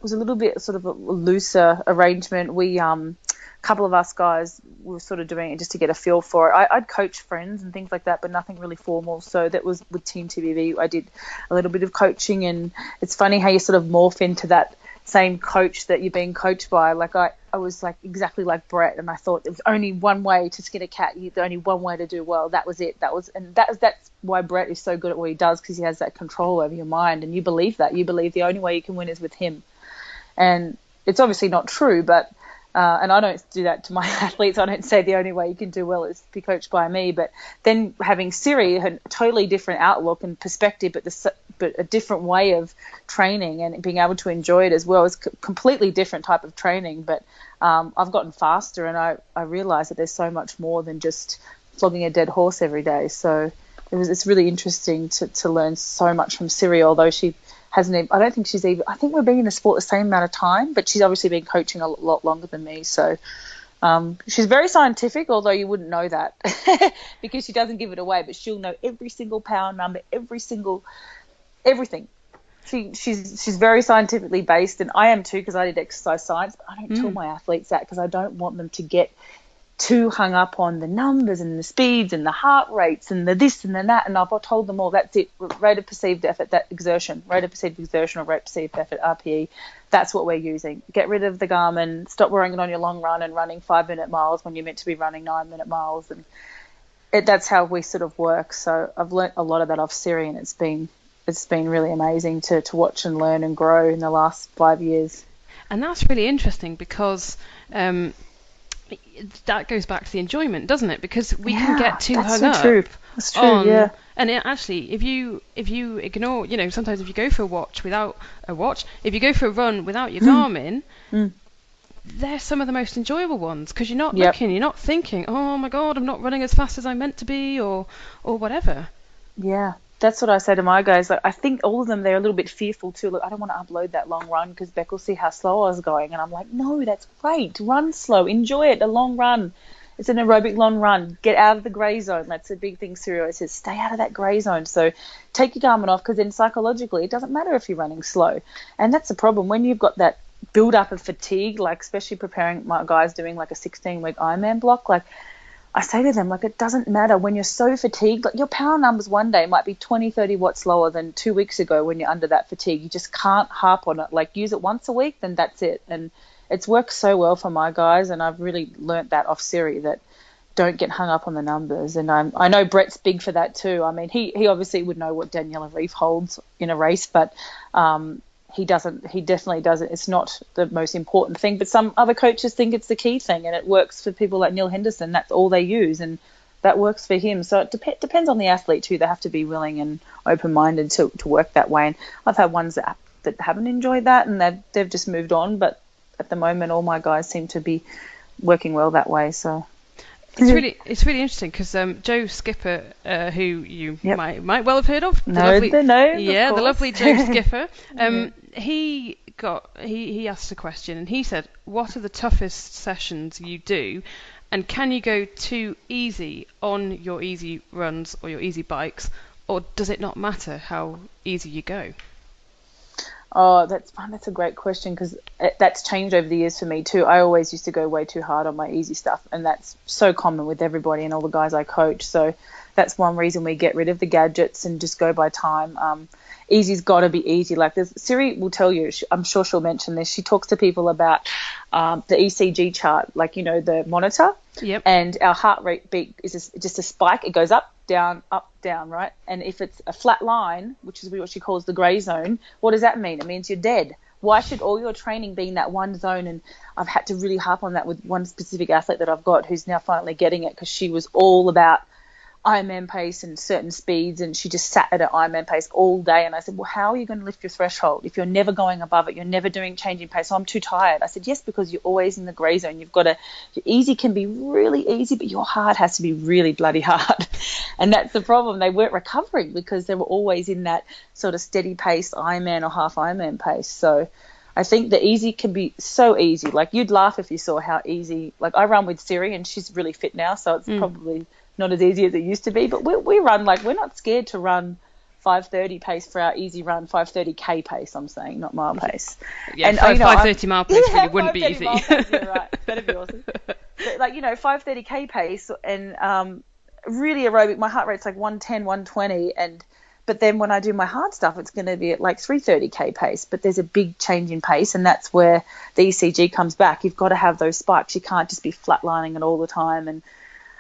was a little bit sort of a looser arrangement. We, a couple of us guys were sort of doing it just to get a feel for it. I'd coach friends and things like that, but nothing really formal. So that was with Team TBV. I did a little bit of coaching, and it's funny how you sort of morph into that same coach that you're being coached by. Like I was like exactly like Brett, and I thought there was only one way to skin a cat. There's only one way to do well. That was it. That's why Brett is so good at what he does, because he has that control over your mind, and you believe that. You believe the only way you can win is with him, and it's obviously not true, but. And I don't do that to my athletes. I don't say the only way you can do well is to be coached by me. But then having Siri, a totally different outlook and perspective, but a different way of training and being able to enjoy it as well. It's a completely different type of training. But I've gotten faster, and I realise that there's so much more than just flogging a dead horse every day. So it's really interesting to learn so much from Siri, although she hasn't even, I don't think she's even, I think we've been in the sport the same amount of time, but she's obviously been coaching a lot longer than me. So she's very scientific, although you wouldn't know that because she doesn't give it away, but she'll know every single pound number, everything. She's very scientifically based, and I am too because I did exercise science, but I don't tell my athletes that because I don't want them to get too hung up on the numbers and the speeds and the heart rates and the this and the that. And I've told them all, that's it, rate of perceived effort, that exertion, rate of perceived exertion or rate of perceived effort, RPE, that's what we're using. Get rid of the Garmin, stop worrying on your long run and running 5-minute miles when you're meant to be running 9-minute miles. And that's how we sort of work. So I've learnt a lot of that off Siri, and it's been really amazing to watch and learn and grow in the last 5 years. And that's really interesting because that goes back to the enjoyment, doesn't it? Because we can get too hung up. That's true, yeah. And actually, if you ignore, sometimes if you go for a watch without a watch, if you go for a run without your Garmin, they're some of the most enjoyable ones because you're not looking, you're not thinking, oh my God, I'm not running as fast as I'm meant to be, or whatever. Yeah. That's what I say to my guys. Like, I think all of them, they're a little bit fearful too. Look, I don't want to upload that long run because Beck will see how slow I was going. And I'm like, no, that's great. Run slow. Enjoy it. A long run. It's an aerobic long run. Get out of the grey zone. That's a big thing Cyril always says. Stay out of that grey zone. So take your Garmin off because then psychologically it doesn't matter if you're running slow. And that's the problem. When you've got that build up of fatigue, like especially preparing my guys doing like a 16-week Ironman block, like I say to them, like, it doesn't matter when you're so fatigued. Like, your power numbers one day might be 20, 30 watts lower than 2 weeks ago when you're under that fatigue. You just can't harp on it. Like, use it once a week, then that's it. And it's worked so well for my guys, and I've really learnt that off Siri, that don't get hung up on the numbers. And I know Brett's big for that too. I mean, he obviously would know what Daniela Reef holds in a race, but he definitely doesn't. It's not the most important thing, but some other coaches think it's the key thing, and it works for people like Neil Henderson. That's all they use, and that works for him. So it depends on the athlete too. They have to be willing and open-minded to work that way. And I've had ones that haven't enjoyed that, and they've just moved on. But at the moment, all my guys seem to be working well that way. So it's really interesting because Joe Skipper, who you might well have heard of, the lovely Joe Skipper. He asked a question, and he said, "What are the toughest sessions you do, and can you go too easy on your easy runs or your easy bikes, or does it not matter how easy you go?" Oh, that's a great question because that's changed over the years for me too. I always used to go way too hard on my easy stuff, and that's so common with everybody and all the guys I coach. So that's one reason we get rid of the gadgets and just go by time. Easy's got to be easy. Like Siri will tell you, I'm sure she'll mention this. She talks to people about the ECG chart, like, the monitor. Yep. And our heart rate beat is just a spike. It goes up, down, right? And if it's a flat line, which is what she calls the grey zone, what does that mean? It means you're dead. Why should all your training be in that one zone? And I've had to really harp on that with one specific athlete that I've got who's now finally getting it because she was all about Ironman pace and certain speeds, and she just sat at an Ironman pace all day. And I said, well, how are you going to lift your threshold if you're never going above it? You're never doing changing pace. So I'm too tired. I said, yes, because you're always in the grey zone. You've got to, your easy can be really easy, but your hard has to be really bloody hard. And that's the problem. They weren't recovering because they were always in that sort of steady pace Ironman or half Ironman pace. So I think the easy can be so easy. Like, you'd laugh if you saw how easy, like, I run with Siri and she's really fit now, so it's probably not as easy as it used to be, but we run, like, we're not scared to run 5:30 pace for our easy run, 5:30k pace, I'm saying, not mile pace. Yeah, and 5:30 mile pace really wouldn't be easy. Pace, yeah, right. That'd be awesome. But, like, 5:30k pace and really aerobic, my heart rate's like 110, 120, but then when I do my hard stuff, it's going to be at like 3:30k pace, but there's a big change in pace, and that's where the ECG comes back. You've got to have those spikes. You can't just be flatlining it all the time. And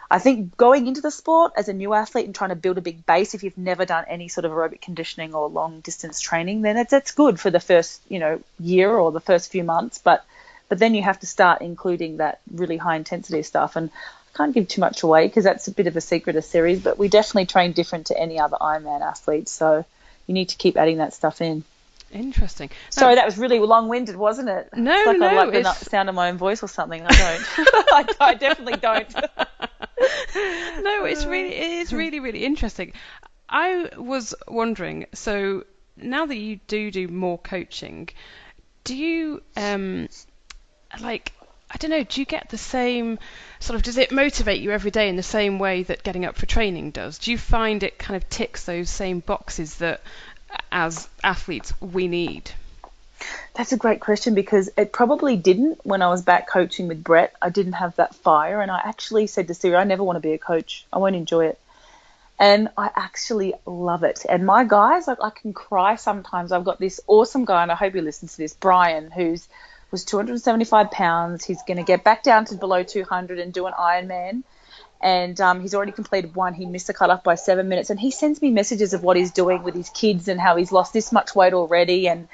I think going into the sport as a new athlete and trying to build a big base, if you've never done any sort of aerobic conditioning or long distance training, then that's good for the first, year or the first few months. But then you have to start including that really high intensity stuff. And I can't give too much away because that's a bit of a secret of series, but we definitely train different to any other Ironman athlete. So you need to keep adding that stuff in. Interesting. Sorry, that was really long-winded, wasn't it? No, it's like no. I like the sound of my own voice or something. I don't. I definitely don't. No, it is really, really interesting. I was wondering, so now that you do more coaching, do you like, I don't know, do you get the same sort of, does it motivate you every day in the same way that getting up for training does? Do you find it kind of ticks those same boxes that as athletes we need? That's a great question, because it probably didn't when I was back coaching with Brett. I didn't have that fire, and I actually said to Siri, I never want to be a coach. I won't enjoy it. And I actually love it. And my guys, like, I can cry sometimes. I've got this awesome guy, and I hope he listens to this, Brian, was 275 pounds. He's going to get back down to below 200 and do an Ironman. And he's already completed one. He missed the cutoff by 7 minutes. And he sends me messages of what he's doing with his kids and how he's lost this much weight already. And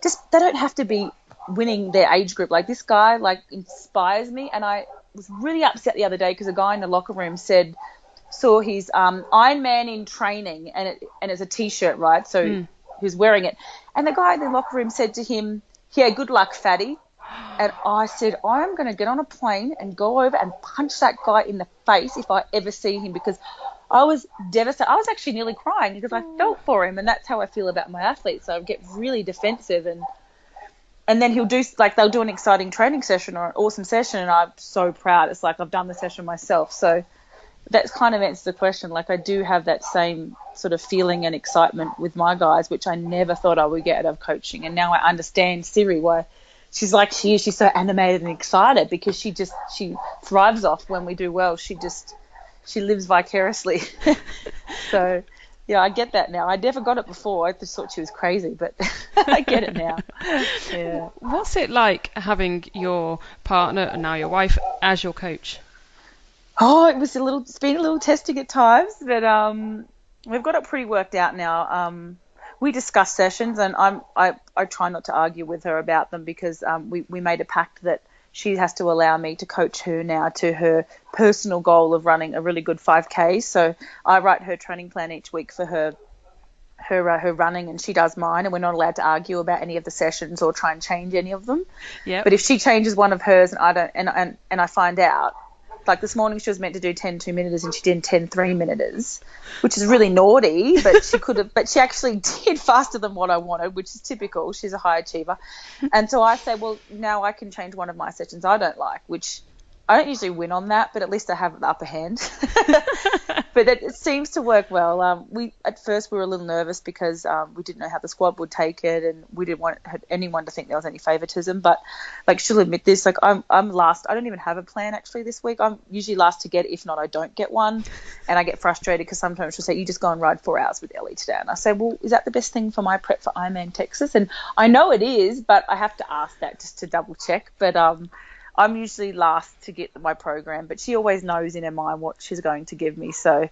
just, they don't have to be winning their age group. Like, this guy, like, inspires me. And I was really upset the other day because a guy in the locker room saw his Ironman in training, and it's a T-shirt, right? So he's wearing it. And the guy in the locker room said to him, yeah, good luck, fatty. And I said, I am going to get on a plane and go over and punch that guy in the face if I ever see him, because I was devastated. I was actually nearly crying because I felt for him, and that's how I feel about my athletes. So I get really defensive, and then they'll do an exciting training session or an awesome session, and I'm so proud. It's like I've done the session myself. So that's kind of answers the question. Like, I do have that same sort of feeling and excitement with my guys, which I never thought I would get out of coaching. And now I understand Siri, why she's like she is. She's so animated and excited, because she thrives off when we do well. She lives vicariously. So, yeah, I get that now. I never got it before. I just thought she was crazy, but I get it now. Yeah. What's it like having your partner, and now your wife, as your coach? Oh, it's been a little testing at times, but we've got it pretty worked out now. We discuss sessions, and I try not to argue with her about them, because we made a pact that she has to allow me to coach her now to her personal goal of running a really good 5K. So I write her training plan each week for her running, and she does mine, and we're not allowed to argue about any of the sessions or try and change any of them. Yeah. But if she changes one of hers and I don't, and I find out, like this morning she was meant to do 10 2-minuters and she did 10 3-minuters, which is really naughty, but she actually did faster than what I wanted, which is typical. She's a high achiever. And so I say, well, now I can change one of my sessions I don't like, which I don't usually win on that, but at least I have the upper hand. But it seems to work well. At first we were a little nervous because we didn't know how the squad would take it, and we didn't want anyone to think there was any favoritism. But like, she'll admit this, like, I'm last. I don't even have a plan actually this week. I'm usually last to get it. If not, I don't get one, and I get frustrated because sometimes she'll say, you just go and ride 4 hours with Ellie today, and I say, well, is that the best thing for my prep for Ironman Texas? And I know it is, but I have to ask that just to double check. But I'm usually last to get my program, but she always knows in her mind what she's going to give me. So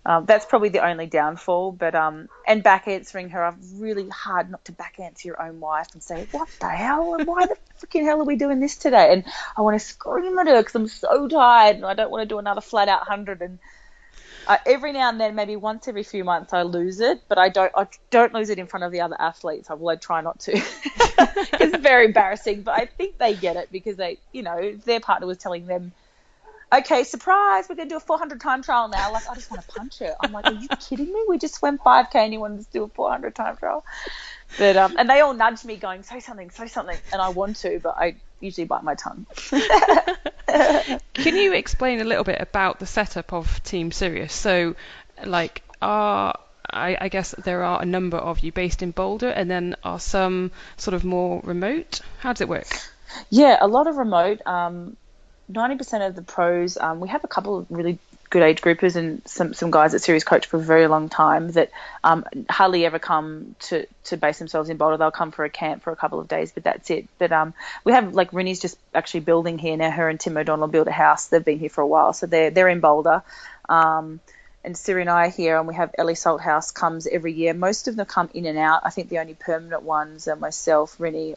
that's probably the only downfall. But and back answering her, I'm really hard not to back answer your own wife and say, what the hell? And why the freaking hell are we doing this today? And I want to scream at her because I'm so tired and I don't want to do another flat out 100. And every now and then, maybe once every few months, I lose it, but I don't lose it in front of the other athletes. I try not to. It's very embarrassing, but I think they get it because their partner was telling them, okay, surprise, we're going to do a 400 time trial now. Like, I just want to punch her. I'm like, are you kidding me? We just swam 5K and you wanted to do a 400 time trial. But and they all nudge me going, say something. And I want to, but I usually bite my tongue. Can you explain a little bit about the setup of Team Sirius? So, like, I guess there are a number of you based in Boulder, and then are some sort of more remote? How does it work? Yeah, a lot of remote. 90% of the pros, we have a couple of really good age groupers and some guys that Sirius coach for a very long time that hardly ever come to base themselves in Boulder. They'll come for a camp for a couple of days, but that's it. But we have, like, Rinny's just actually building here now. Her and Tim O'Donnell built a house. They've been here for a while, so they're in Boulder. And Siri and I are here, and we have Ellie Salthouse comes every year. Most of them come in and out. I think the only permanent ones are myself, Rinny,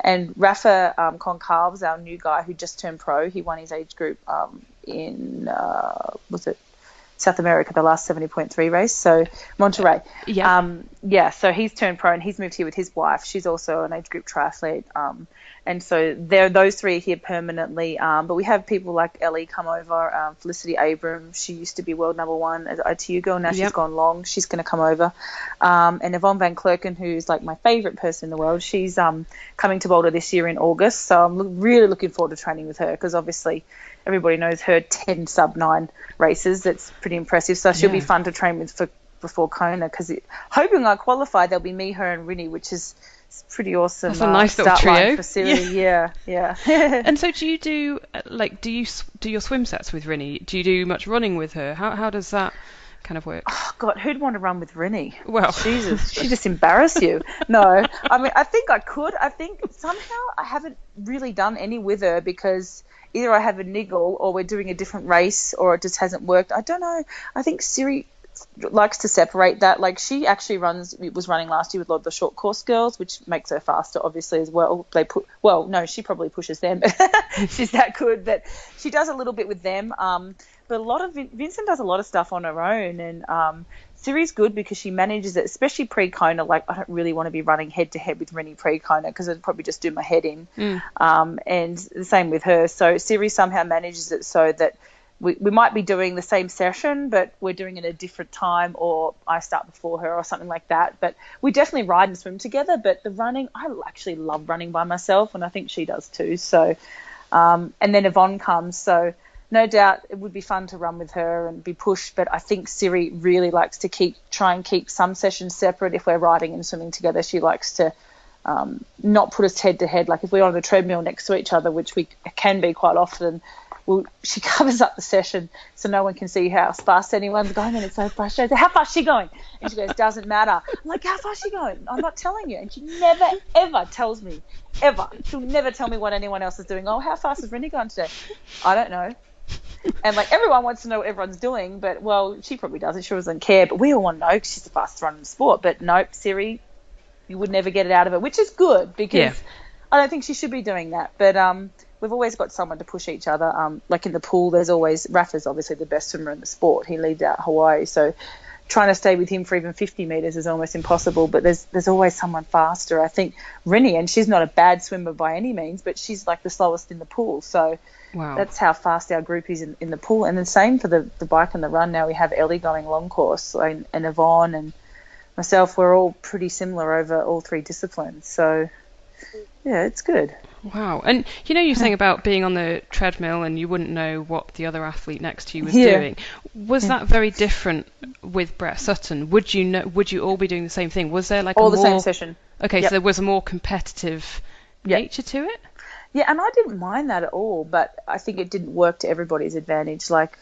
and Rafa Concalves, our new guy who just turned pro. He won his age group in, South America, the last 70.3 race. So Monterey. So he's turned pro and he's moved here with his wife. She's also an age group triathlete. And so those three are here permanently. But we have people like Ellie come over, Felicity Abrams. She used to be world number one at ITU girl. Now she's gone long. She's going to come over. And Yvonne Van Klerken, who's like my favourite person in the world, she's coming to Boulder this year in August. So I'm really looking forward to training with her because obviously everybody knows her 10 sub-9 races. That's pretty impressive. So she'll be fun to train with before Kona because hoping I qualify, there'll be me, her and Rinny, which is pretty awesome. That's a nice little trio. For Siri. Yeah. And so do you do your swim sets with Rinny? Do you do much running with her? How does that kind of work? Oh, God, who'd want to run with Rinny? Well, Jesus, she just embarrass you. No, I mean, I think I could. I think somehow I haven't really done any with her because either I have a niggle or we're doing a different race or it just hasn't worked. I don't know. I think Siri likes to separate that. Like she actually was running last year with a lot of the short course girls, which makes her faster obviously as well. She probably pushes them, but she's that good that she does a little bit with them. But a lot of Vincent does a lot of stuff on her own, and Siri's good because she manages it, especially pre-Kona. Like I don't really want to be running head to head with Rennie pre-Kona because I'd probably just do my head in. And the same with her. So Siri somehow manages it so that we might be doing the same session, but we're doing it at a different time, or I start before her or something like that. But we definitely ride and swim together. But the running, I actually love running by myself, and I think she does too. So, and then Yvonne comes, so no doubt it would be fun to run with her and be pushed. But I think Siri really likes to try and keep some sessions separate. If we're riding and swimming together, she likes to not put us head to head. Like if we're on the treadmill next to each other, which we can be quite often. Well, she covers up the session so no one can see how fast anyone's going, and it's so frustrating. How fast is she going? And she goes, doesn't matter. I'm like, how fast is she going? I'm not telling you. And she never, ever tells me, ever. She'll never tell me what anyone else is doing. Oh, how fast is Rennie going today? I don't know. And, like, everyone wants to know what everyone's doing, but, well, she probably doesn't. She doesn't care. But we all want to know because she's the fastest runner in the sport. But, nope, Siri, you would never get it out of her, which is good because I don't think she should be doing that. But we've always got someone to push each other. Like in the pool, there's always – Rafa's obviously the best swimmer in the sport. He leads out Hawaii. So trying to stay with him for even 50 metres is almost impossible. But there's always someone faster. I think Rennie, and she's not a bad swimmer by any means, but she's like the slowest in the pool. So that's how fast our group is in the pool. And the same for the bike and the run. Now we have Ellie going long course and Yvonne and myself. We're all pretty similar over all three disciplines. So, yeah, it's good. Wow. And you were saying about being on the treadmill and you wouldn't know what the other athlete next to you was doing. Was that very different with Brett Sutton? Would you all be doing the same thing? Was there like the same session? Okay, so there was a more competitive nature to it? Yeah, and I didn't mind that at all, but I think it didn't work to everybody's advantage. Like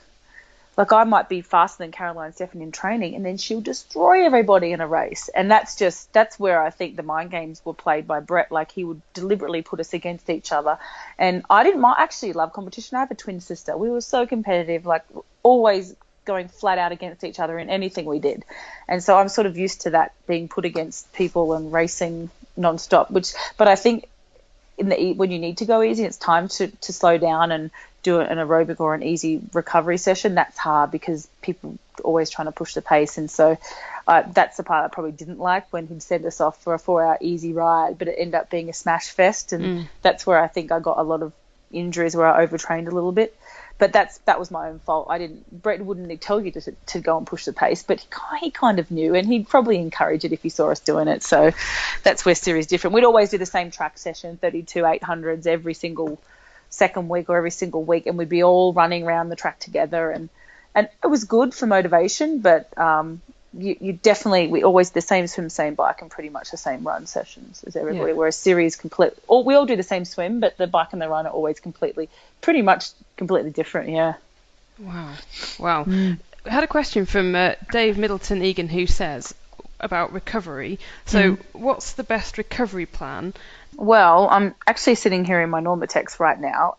I might be faster than Caroline Steffen in training, and then she'll destroy everybody in a race. And that's where I think the mind games were played by Brett. Like he would deliberately put us against each other. And I didn't actually love competition. I have a twin sister. We were so competitive, like always going flat out against each other in anything we did. And so I'm sort of used to that, being put against people and racing nonstop. But I think when you need to go easy, it's time to slow down and do an aerobic or an easy recovery session. That's hard because people are always trying to push the pace. And so that's the part I probably didn't like when he'd send us off for a 4-hour easy ride, but it ended up being a smash fest. And that's where I think I got a lot of injuries, where I overtrained a little bit. But that was my own fault. Brett wouldn't tell you to go and push the pace, but he kind of knew, and he'd probably encourage it if he saw us doing it. So that's where Siri's different. We'd always do the same track session, 32 800s every single second week or every single week, and we'd be all running around the track together, and it was good for motivation. But you definitely, we always the same swim, same bike, and pretty much the same run sessions as everybody. Whereas Siri's we all do the same swim, but the bike and the run are always pretty much completely different. Yeah. Wow. I had a question from Dave Middleton Egan, who says about recovery. So what's the best recovery plan? Well, I'm actually sitting here in my Normatex right now.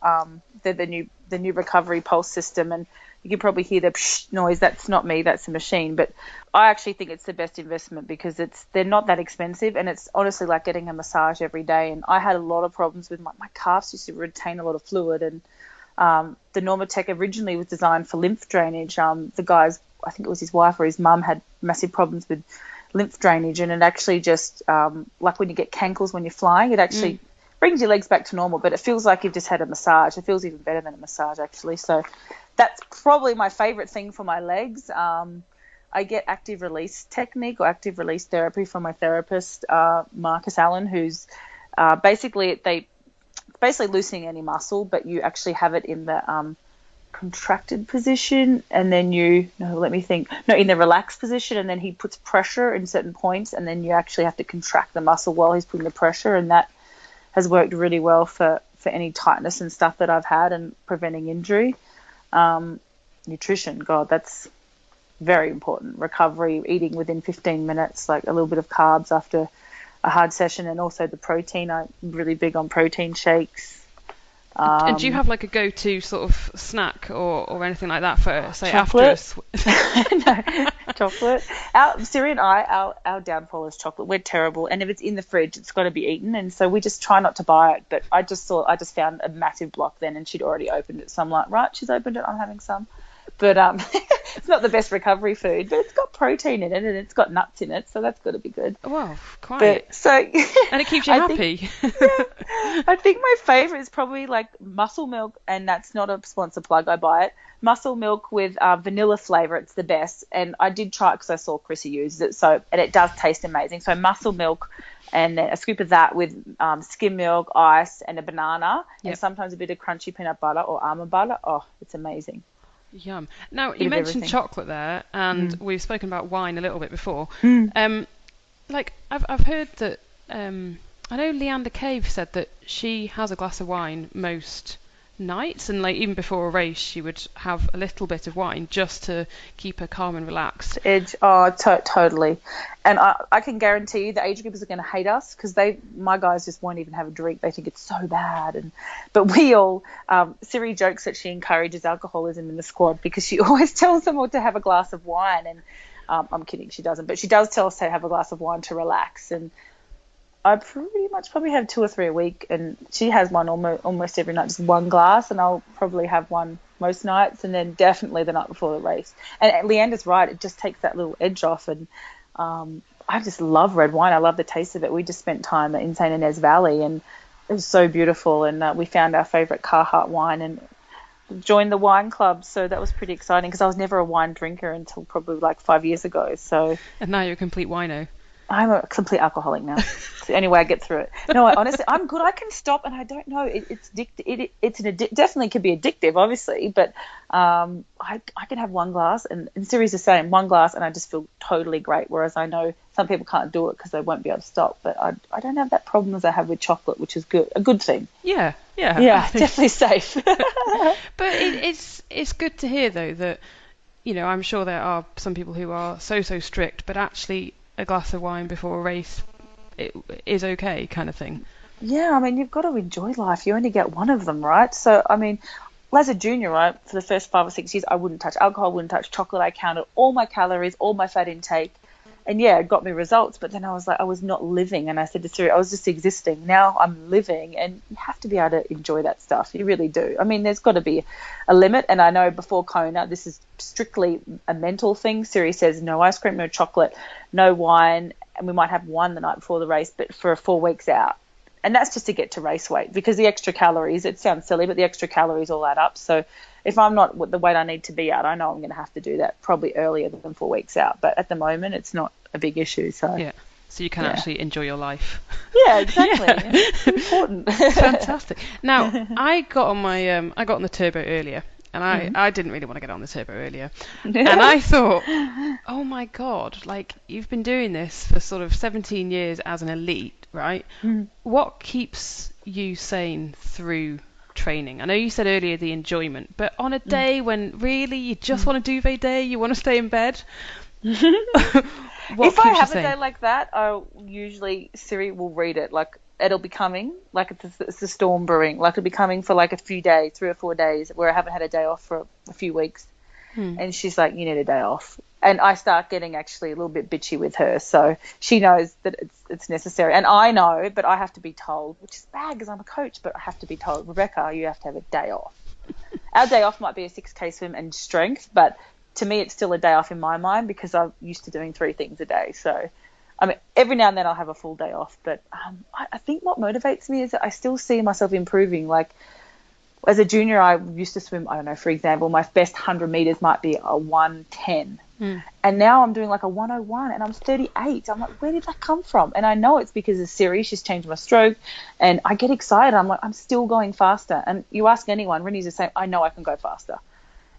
They're the new recovery pulse system, and you can probably hear the psh noise. That's not me, that's the machine. But I actually think it's the best investment because they're not that expensive, and it's honestly like getting a massage every day. And I had a lot of problems with my calves used to retain a lot of fluid, and The Normatec originally was designed for lymph drainage. The guy's, I think it was his wife or his mum, had massive problems with lymph drainage, and it actually just, like when you get cankles when you're flying, it actually brings your legs back to normal, but it feels like you've just had a massage. It feels even better than a massage, actually. So that's probably my favourite thing for my legs. I get active release technique or active release therapy from my therapist, Marcus Allen, who's basically loosening any muscle, but you actually have it in the contracted position, and then in the relaxed position, and then he puts pressure in certain points, and then you actually have to contract the muscle while he's putting the pressure, and that has worked really well for any tightness and stuff that I've had and preventing injury. Nutrition, God, that's very important. Recovery, eating within 15 minutes, like a little bit of carbs after a hard session, and also the protein. I'm really big on protein shakes. And do you have like a go-to sort of snack or anything like that for, say, chocolate? After No, chocolate. Siri and our downfall is chocolate. We're terrible, and if it's in the fridge, it's got to be eaten, and so we just try not to buy it. But I just found a massive block then, and she'd already opened it, so I'm like, right, she's opened it, I'm having some. But it's not the best recovery food, but it's got protein in it and it's got nuts in it, so that's got to be good. Well, quite. And it keeps you happy. I think my favourite is probably like Muscle Milk, and that's not a sponsor plug, I buy it. Muscle Milk with vanilla flavour, it's the best. And I did try it because I saw Chrissy use it, and it does taste amazing. So Muscle Milk and then a scoop of that with skim milk, ice and a banana, and sometimes a bit of crunchy peanut butter or almond butter. Oh, it's amazing. Yum. Now, you mentioned chocolate there, and we've spoken about wine a little bit before. Like, I've heard that, I know Leander Cave said that she has a glass of wine most nights, and like even before a race she would have a little bit of wine just to keep her calm and relaxed. Totally. And I can guarantee you the age groupers are going to hate us, because my guys just won't even have a drink. They think it's so bad. But we all, Siri jokes that she encourages alcoholism in the squad because she always tells them all to have a glass of wine, and I'm kidding, she doesn't, but she does tell us to have a glass of wine to relax. And I pretty much probably have 2 or 3 a week, and she has one almost every night, just one glass, and I'll probably have one most nights, and then definitely the night before the race. And Leander's right, it just takes that little edge off, and I just love red wine. I love the taste of it. We just spent time in St. Inez Valley, and it was so beautiful, and we found our favourite Carhartt wine and joined the wine club, so that was pretty exciting, because I was never a wine drinker until probably like 5 years ago. And now you're a complete wino. I'm a complete alcoholic now. It's the only way I get through it. No, honestly, I'm good. I can stop, and I don't know. It's definitely could be addictive, obviously, but I can have one glass, and Siri's the same, one glass, and I just feel totally great. Whereas I know some people can't do it because they won't be able to stop. But I don't have that problem as I have with chocolate, which is a good thing. Yeah, definitely safe. But it's good to hear though that, you know, I'm sure there are some people who are so strict, but actually a glass of wine before a race it is okay, kind of thing. Yeah, I mean, you've got to enjoy life. You only get one of them, right? So, I mean, as a junior, right, for the first 5 or 6 years, I wouldn't touch alcohol, wouldn't touch chocolate. I counted all my calories, all my fat intake. And yeah, it got me results, but then I was like, I was not living. And I said to Siri, I was just existing. Now I'm living, and you have to be able to enjoy that stuff. You really do. I mean, there's got to be a limit. And I know before Kona, this is strictly a mental thing. Siri says no ice cream, no chocolate, no wine. And we might have one the night before the race, but for 4 weeks out. And that's just to get to race weight, because the extra calories, it sounds silly, but the extra calories all add up. So if I'm not the weight I need to be at, I know I'm going to have to do that probably earlier than 4 weeks out. But at the moment, it's not a big issue. So you can actually enjoy your life. Yeah, exactly. It's important. Fantastic. Now, I got on the turbo earlier, and I didn't really want to get on the turbo earlier. And I thought, oh my God, like, you've been doing this for sort of 17 years as an elite, right? What keeps you sane through training? I know you said earlier the enjoyment, but on a day when really you just want a duvet day, you want to stay in bed, if I have a day like that, usually Siri will read it, like it'll be coming, like it's a storm brewing, like it'll be coming for like a few days, 3 or 4 days, where I haven't had a day off for a few weeks, and she's like, you need a day off. And I start getting actually a little bit bitchy with her, so she knows that it's necessary, and I know, but I have to be told, which is bad because I'm a coach, but I have to be told, Rebecca, you have to have a day off. our day off might be a 6K swim and strength, but to me it's still a day off in my mind because I'm used to doing 3 things a day. So I mean, every now and then I'll have a full day off, but I think what motivates me is that I still see myself improving. Like as a junior, I used to swim, I don't know, for example, my best 100 meters might be a 1:10. And now I'm doing like a 1:01 and I'm 38. I'm like, where did that come from? And I know it's because of Siri. She's changed my stroke and I get excited. I'm like, I'm still going faster. And you ask anyone, Rennie's the same, I know I can go faster.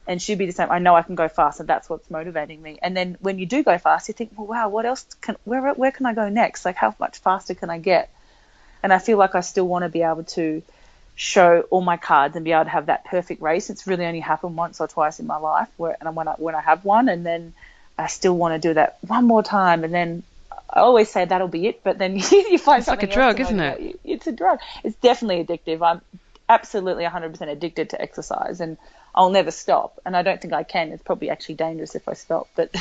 And she'd be the same, I know I can go faster. That's what's motivating me. And then when you do go fast, you think, well, wow, what else where can I go next? Like how much faster can I get? And I feel like I still want to be able to show all my cards and be able to have that perfect race. It's really only happened once or twice in my life when I have one, and then I still want to do that one more time. And then I always say that'll be it, but then you find it's like something a drug, else isn't it? It's a drug. It's definitely addictive. I'm absolutely 100% addicted to exercise, and I'll never stop. And I don't think I can. It's probably actually dangerous if I stop. But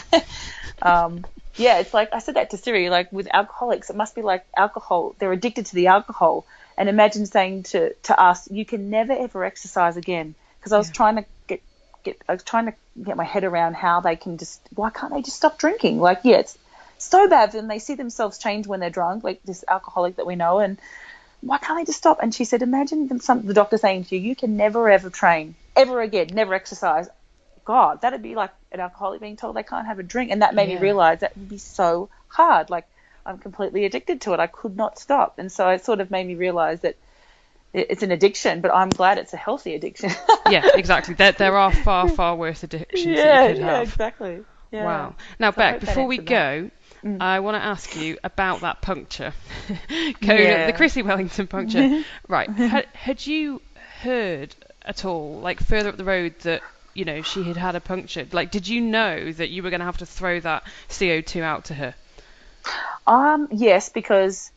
yeah, it's like I said that to Siri. Like with alcoholics, it must be like alcohol. They're addicted to the alcohol. And imagine saying to us, you can never ever exercise again. Because I was trying to get my head around how they can why can't they just stop drinking? Like, yeah, it's so bad when they see themselves change when they're drunk, like this alcoholic that we know, and why can't they just stop? And she said, imagine the doctor saying to you, you can never ever train ever again, never exercise. God, that'd be like an alcoholic being told they can't have a drink. And that made me realize that would be so hard. Like, I'm completely addicted to it. I could not stop. And so it sort of made me realize that it's an addiction, but I'm glad it's a healthy addiction. Yeah, exactly. There are far worse addictions that you could have. Yeah, exactly. Yeah. Wow. Now, So Beck, before we go, I want to ask you about that puncture. The Chrissy Wellington puncture. Right. Had you heard at all, like further up the road, that she had a puncture? Like, did you know that you were going to have to throw that CO2 out to her? Yes, because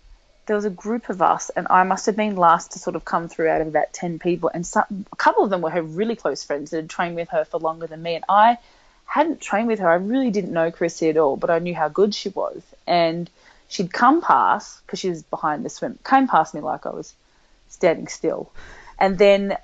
there was a group of us, and I must have been last to sort of come through out of about 10 people, and a couple of them were her really close friends that had trained with her for longer than me, and I hadn't trained with her. I really didn't know Chrissy at all, but I knew how good she was, and she'd come past, because she was behind the swim, came past me like I was standing still, and then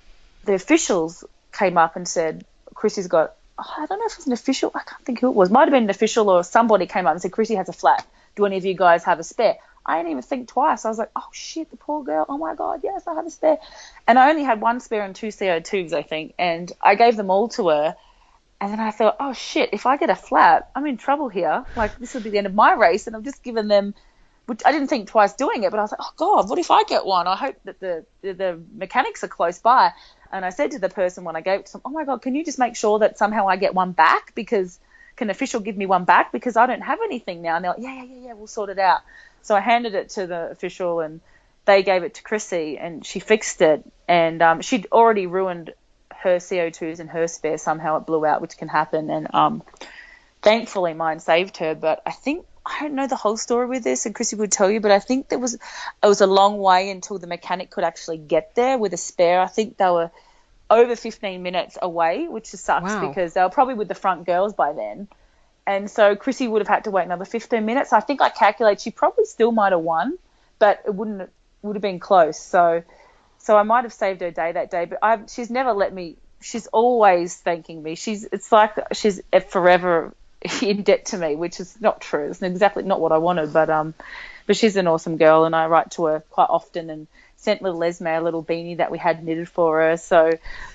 the officials came up and said, Chrissy's got, I don't know if it was an official, I can't think who it was, might have been an official, or somebody came up and said, Chrissy has a flat, do any of you guys have a spare? I didn't even think twice. I was like, oh shit, the poor girl, oh my God, yes, I have a spare. And I only had 1 spare and 2 CO2s, I think, and I gave them all to her. And then I thought, oh shit, if I get a flat, I'm in trouble here. Like, this will be the end of my race, and I've just given them, which I didn't think twice doing it, but I was like, oh God, what if I get one? I hope that the mechanics are close by. And I said to the person when I gave it to them, oh my God, can you just make sure that somehow I get one back? Because can an official give me one back? Because I don't have anything now. And they're like, yeah, we'll sort it out. So I handed it to the official, and they gave it to Chrissy, and she fixed it. And she'd already ruined her CO2s and her spare. Somehow it blew out, which can happen. And thankfully mine saved her. But I think, I don't know the whole story with this, and Chrissy would tell you, but I think it was a long way until the mechanic could actually get there with a spare. I think they were over 15 minutes away, which just sucks because they were probably with the front girls by then. And so Chrissy would have had to wait another 15 minutes. I think I calculated she probably still might have won, but it would have been close. So I might have saved her day that day, but she's never let me. She's always thanking me. It's like she's forever in debt to me, which is not true. It's exactly not what I wanted, but she's an awesome girl, and I write to her quite often and sent little Esme a little beanie that we had knitted for her. So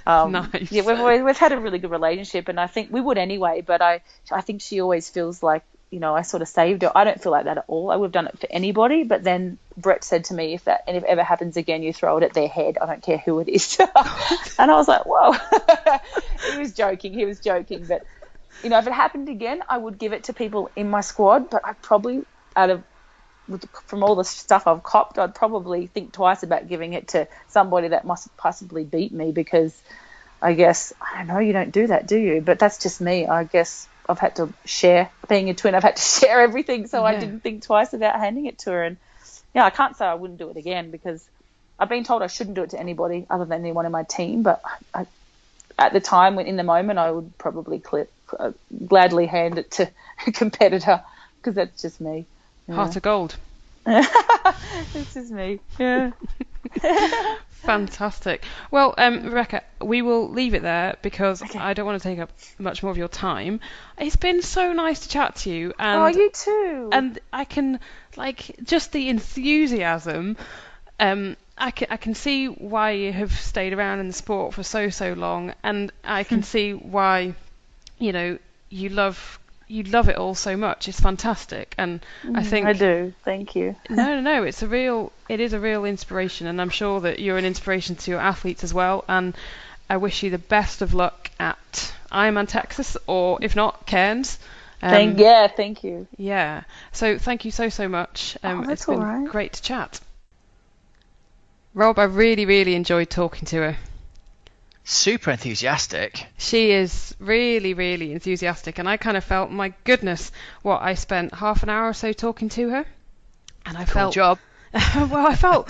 nice. Yeah, we've had a really good relationship, and I think we would anyway, but I think she always feels like, I sort of saved her. I don't feel like that at all. I would have done it for anybody, but then Brett said to me, if it ever happens again, you throw it at their head. I don't care who it is. And I was like, whoa. He was joking, but if it happened again, I would give it to people in my squad, but I probably, from all the stuff I've copped, I'd probably think twice about giving it to somebody that must possibly beat me, because I guess, I don't know, you don't do that, do you? But that's just me. I guess I've had to share, being a twin, I've had to share everything, so I didn't think twice about handing it to her. And I can't say I wouldn't do it again, because I've been told I shouldn't do it to anybody other than anyone in my team, but at the time, in the moment, I would probably gladly hand it to a competitor, because that's just me. Heart of gold. This is me. Yeah. Fantastic. Well, Rebecca, we will leave it there because I don't want to take up much more of your time. It's been so nice to chat to you, and you too. and I can just the enthusiasm. I can see why you have stayed around in the sport for so long, and I can see why you love it all so much. It's fantastic, and I think I do. Thank you. No, it is a real inspiration, and I'm sure that you're an inspiration to your athletes as well. And I wish you the best of luck at Ironman Texas, or if not, Cairns. Thank you. Yeah. So thank you so much. It's been great to chat. Rob, I really enjoyed talking to her. Super enthusiastic. She is really enthusiastic, and I kind of felt, my goodness, I spent half an hour or so talking to her, and I felt job. well, I felt,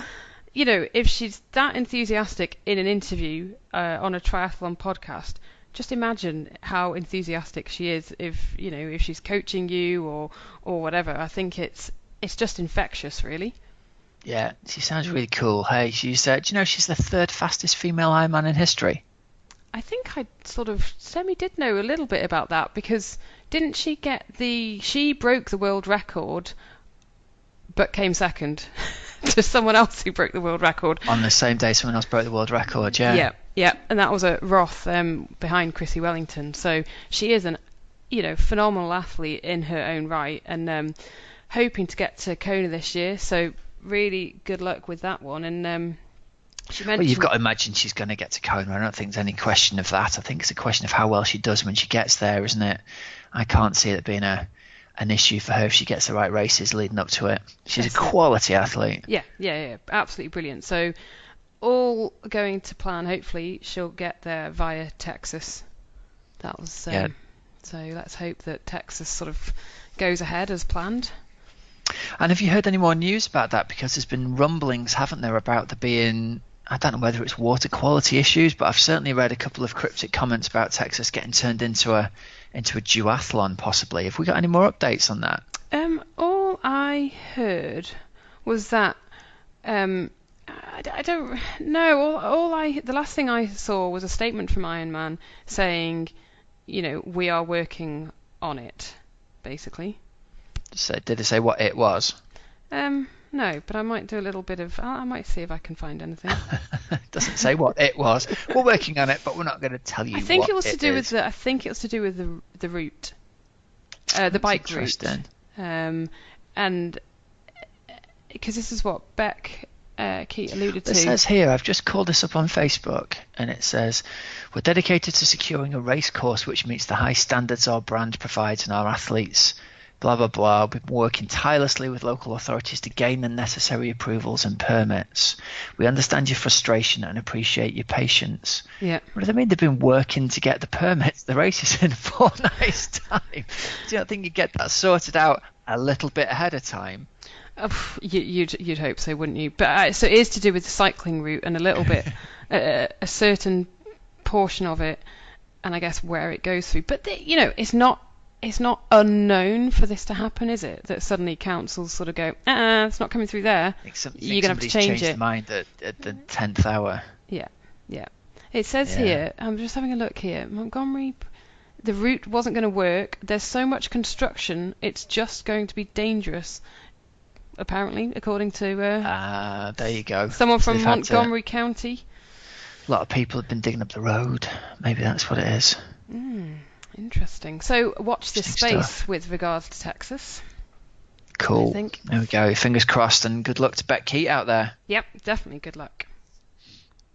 if she's that enthusiastic in an interview on a triathlon podcast, just imagine how enthusiastic she is if she's coaching you or whatever. I think it's just infectious, really. Yeah, she sounds really cool. Hey, she's do you know she's the third fastest female Ironman in history? I think I sort of did know a little bit about that, because didn't she she broke the world record but came second to someone else who broke the world record. On the same day someone else broke the world record, yeah. Yeah, and that was at Roth, behind Chrissy Wellington. So she is an phenomenal athlete in her own right, and hoping to get to Kona this year. So really good luck with that one. And she mentioned, well, you've got to imagine she's going to get to Kona. I don't think there's any question of that. I think it's a question of how well she does when she gets there, isn't it? I can't see it being an issue for her if she gets the right races leading up to it. She's a quality athlete. Yeah, absolutely brilliant. So all going to plan. Hopefully she'll get there via Texas. That was so let's hope that Texas sort of goes ahead as planned. And have you heard any more news about that? Because there's been rumblings, haven't there, about there being, I don't know whether it's water quality issues, but I've certainly read a couple of cryptic comments about Texas getting turned into a duathlon possibly. Have we got any more updates on that? All I heard was that I don't know. The last thing I saw was a statement from Ironman saying, we are working on it, basically. So did they say what it was? No, but I might do a little bit of. I might see if I can find anything. Doesn't say what it was. We're working on it, but we're not going to tell you. I think what it was to do is. with I think it was to do with the route, the bike route. And because this is what Beck Keat alluded to. It says here, I've just called this up on Facebook, and it says, we're dedicated to securing a race course which meets the high standards our brand provides and our athletes. Blah, blah, blah. We've been working tirelessly with local authorities to gain the necessary approvals and permits. We understand your frustration and appreciate your patience. Yeah. What do they mean they've been working to get the permits, the races in 4 nights' time? Do you not think you get that sorted out a little bit ahead of time? You'd hope so, wouldn't you? But so it is to do with the cycling route and a little bit, a certain portion of it, and I guess where it goes through. But it's not unknown for this to happen, is it? That suddenly councils sort of go, it's not coming through there. You're gonna have to change it. Their mind at the 10th hour. Yeah. It says here. I'm just having a look here. Montgomery. The route wasn't going to work. There's so much construction. It's just going to be dangerous. Apparently, according to there you go. Someone from Montgomery County. A lot of people have been digging up the road. Maybe that's what it is. Interesting. So watch this space stuff. with regards to Texas. Cool. I think. There we go. Fingers crossed, and good luck to Beck Keat out there. Yep, definitely good luck.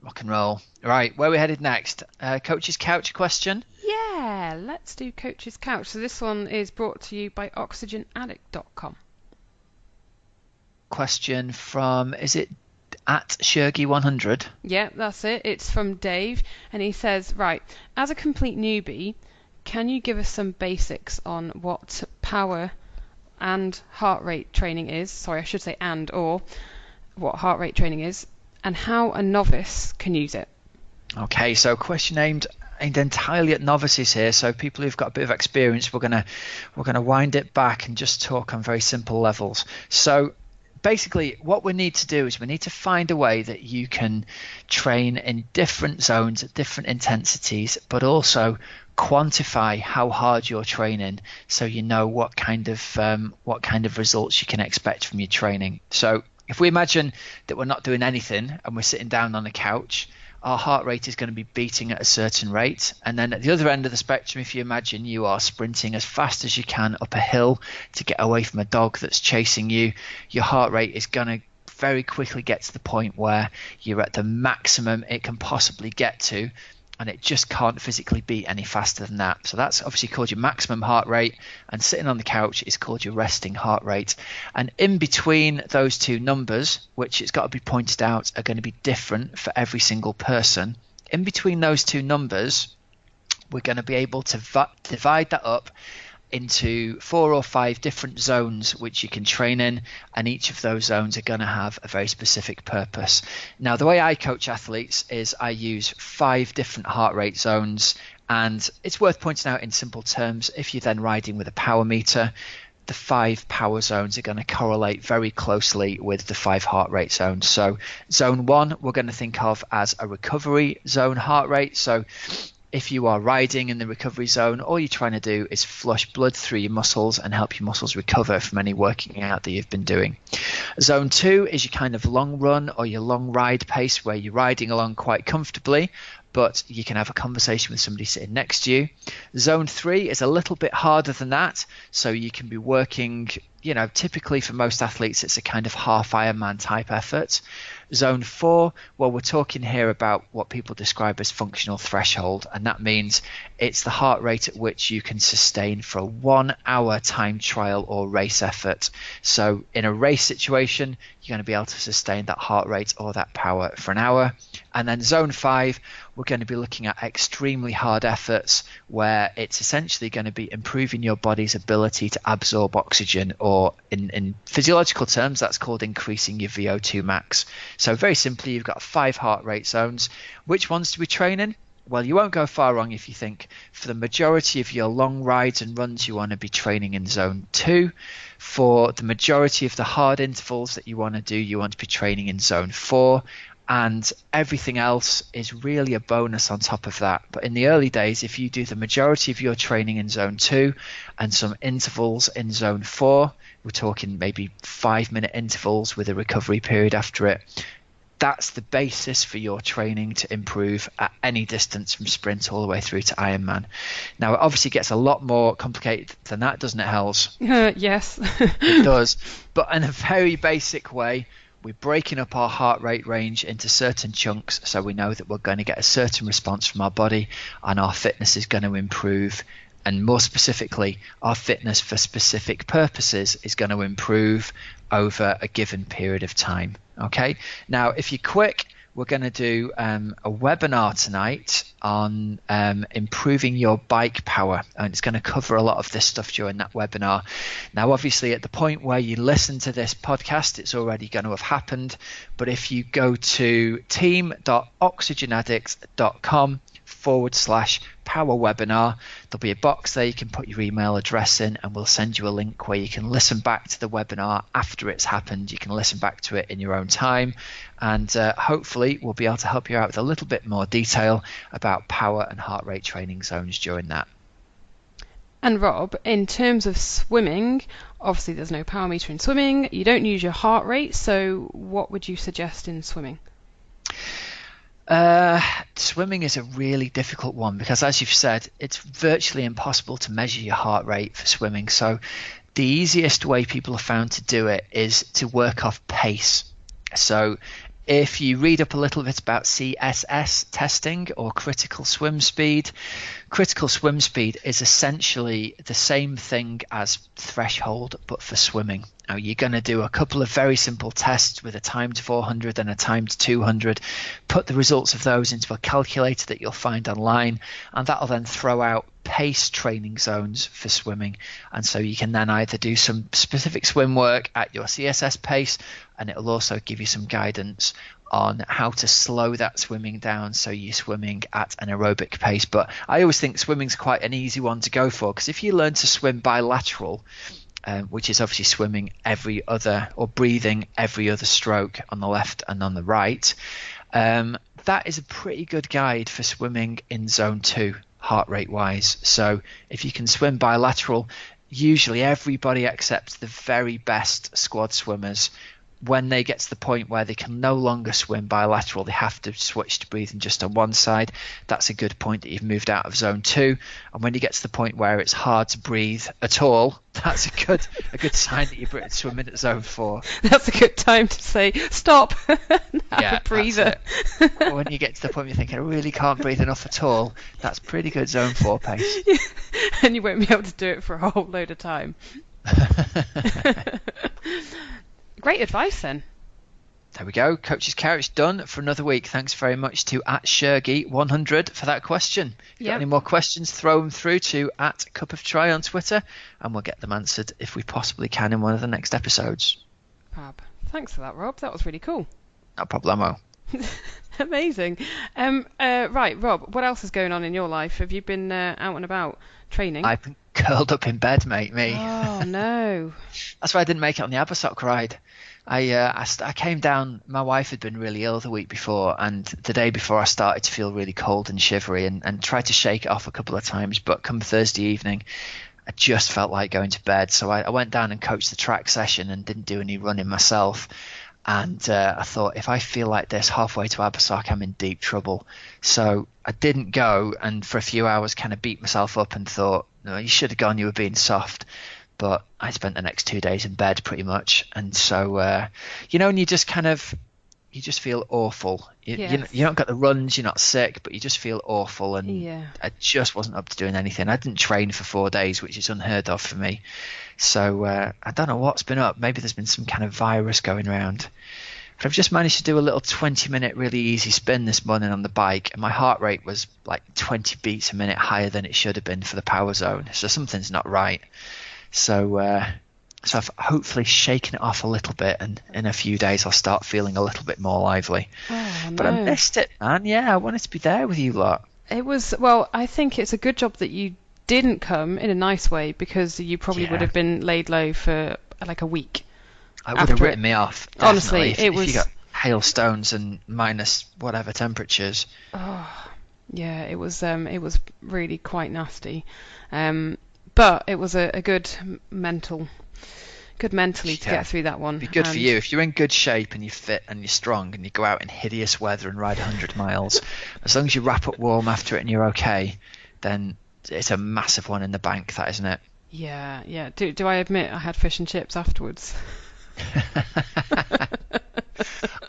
Rock and roll. Right, where are we headed next? Coach's Couch question? Yeah, let's do Coach's Couch. So this one is brought to you by OxygenAddict.com. Question from, is it at Shergy100? Yeah, that's it. It's from Dave, and he says, right, as a complete newbie, can you give us some basics on what power and heart rate training is? Sorry, I should say and or what heart rate training is, and how a novice can use it. Okay, so question aimed entirely at novices here. So people who've got a bit of experience, we're gonna wind it back and just talk on very simple levels. So basically what we need to do is we need to find a way that you can train in different zones at different intensities, but also quantify how hard you're training, so you know what kind of results you can expect from your training. So if we imagine that we're not doing anything and we're sitting down on the couch, our heart rate is going to be beating at a certain rate. And then at the other end of the spectrum, if you imagine you are sprinting as fast as you can up a hill to get away from a dog that's chasing you, your heart rate is going to very quickly get to the point where you're at the maximum it can possibly get to, and it just can't physically beat any faster than that. So that's obviously called your maximum heart rate, and sitting on the couch is called your resting heart rate. And in between those two numbers, which it's got to be pointed out are going to be different for every single person, in between those two numbers, we're going to be able to divide that up into 4 or 5 different zones which you can train in, and each of those zones are going to have a very specific purpose. Now, the way I coach athletes is I use 5 different heart rate zones, and it's worth pointing out in simple terms, if you're then riding with a power meter, the 5 power zones are going to correlate very closely with the 5 heart rate zones. So zone 1 we're going to think of as a recovery zone heart rate. So if you are riding in the recovery zone, all you're trying to do is flush blood through your muscles and help your muscles recover from any working out that you've been doing. Zone 2 is your kind of long run or your long ride pace, where you're riding along quite comfortably, but you can have a conversation with somebody sitting next to you. Zone 3 is a little bit harder than that, so you can be working, typically for most athletes it's a kind of half Ironman type effort. Zone 4, well, we're talking here about what people describe as functional threshold, and that means it's the heart rate at which you can sustain for a 1 hour time trial or race effort. So in a race situation, you're going to be able to sustain that heart rate or that power for an hour. And then zone 5, we're going to be looking at extremely hard efforts, where it's essentially going to be improving your body's ability to absorb oxygen, or in physiological terms, that's called increasing your VO2 max. So very simply, you've got 5 heart rate zones. Which ones do we train in? Well, you won't go far wrong if you think for the majority of your long rides and runs, you want to be training in zone 2. For the majority of the hard intervals that you want to do, you want to be training in zone 4. And everything else is really a bonus on top of that. But in the early days, if you do the majority of your training in zone 2 and some intervals in zone 4, we're talking maybe 5-minute intervals with a recovery period after it, that's the basis for your training to improve at any distance from sprint all the way through to Ironman. Now, it obviously gets a lot more complicated than that, doesn't it, Hells? Yes. It does. But in a very basic way, we're breaking up our heart rate range into certain chunks, so we know that we're going to get a certain response from our body and our fitness is going to improve. And more specifically, our fitness for specific purposes is going to improve over a given period of time. Okay. Now, if you're quick, we're going to do a webinar tonight on improving your bike power, and it's going to cover a lot of this stuff during that webinar. Now, obviously, at the point where you listen to this podcast, it's already going to have happened, but if you go to team.oxygenaddicts.com/power webinar, there'll be a box there you can put your email address in, and we'll send you a link where you can listen back to the webinar after it's happened. You can listen back to it in your own time, and hopefully we'll be able to help you out with a little bit more detail about power and heart rate training zones during that. And Rob, in terms of swimming, obviously there's no power meter in swimming, you don't use your heart rate, so what would you suggest in swimming? Swimming is a really difficult one because, as you've said, it's virtually impossible to measure your heart rate for swimming. So the easiest way people have found to do it is to work off pace. So if you read up a little bit about CSS testing, or critical swim speed is essentially the same thing as threshold, but for swimming. Now, you're going to do a couple of very simple tests with a timed 400 and a timed 200, put the results of those into a calculator that you'll find online, and that'll then throw out pace training zones for swimming. And so you can then either do some specific swim work at your CSS pace, and it'll also give you some guidance on how to slow that swimming down so you're swimming at an aerobic pace. But I always think swimming's quite an easy one to go for, because if you learn to swim bilateral, which is obviously swimming every other or breathing every other stroke on the left and on the right. That is a pretty good guide for swimming in zone 2 heart rate wise. So if you can swim bilateral, usually everybody except the very best squad swimmers, when they get to the point where they can no longer swim bilateral, they have to switch to breathing just on one side. That's a good point that you've moved out of zone 2. And when you get to the point where it's hard to breathe at all, that's a good sign that you're swimming at zone 4. That's a good time to say stop. Yeah, a breather. When you get to the point where you're thinking, I really can't breathe enough at all, that's pretty good zone 4 pace. And you won't be able to do it for a whole load of time. Great advice then. There we go. Coach's Couch done for another week. Thanks very much to @Shergy100 for that question. If you've got any more questions, throw them through to @CupOfTry on Twitter, and we'll get them answered if we possibly can in one of the next episodes. Fab. Thanks for that, Rob. That was really cool. No problemo. Amazing. Right, Rob, what else is going on in your life? Have you been out and about training? I've been curled up in bed, mate. Me. Oh, no. That's why I didn't make it on the Abersock ride. I came down. My wife had been really ill the week before, and the day before I started to feel really cold and shivery, and tried to shake it off a couple of times. But come Thursday evening, I just felt like going to bed. So I went down and coached the track session and didn't do any running myself. And I thought, if I feel like this halfway to Abersock, I'm in deep trouble. So I didn't go, and for a few hours kind of beat myself up and thought, no, you should have gone, you were being soft. But I spent the next 2 days in bed pretty much. And so, and you just feel awful. You don't got the runs, you're not sick, but you just feel awful. And I just wasn't up to doing anything. I didn't train for 4 days, which is unheard of for me. So I don't know what's been up. Maybe there's been some kind of virus going around. But I've just managed to do a little 20-minute really easy spin this morning on the bike, and my heart rate was like 20 beats a minute higher than it should have been for the power zone. So something's not right. So I've hopefully shaken it off a little bit, and in a few days I'll start feeling a little bit more lively. Oh, but no. I missed it, man. Yeah, I wanted to be there with you lot. I think it's a good job that you didn't come in a nice way, because you probably would have been laid low for like a week. I would have written me off. Definitely. Honestly, if you got hailstones and minus whatever temperatures. Oh, yeah, it was really quite nasty. But it was a good mentally to get through that one. It'd be good for you if you're in good shape and you're fit and you're strong and you go out in hideous weather and ride 100 miles. As long as you wrap up warm after it and you're okay, then it's a massive one in the bank, that, isn't it? Yeah. Do I admit I had fish and chips afterwards?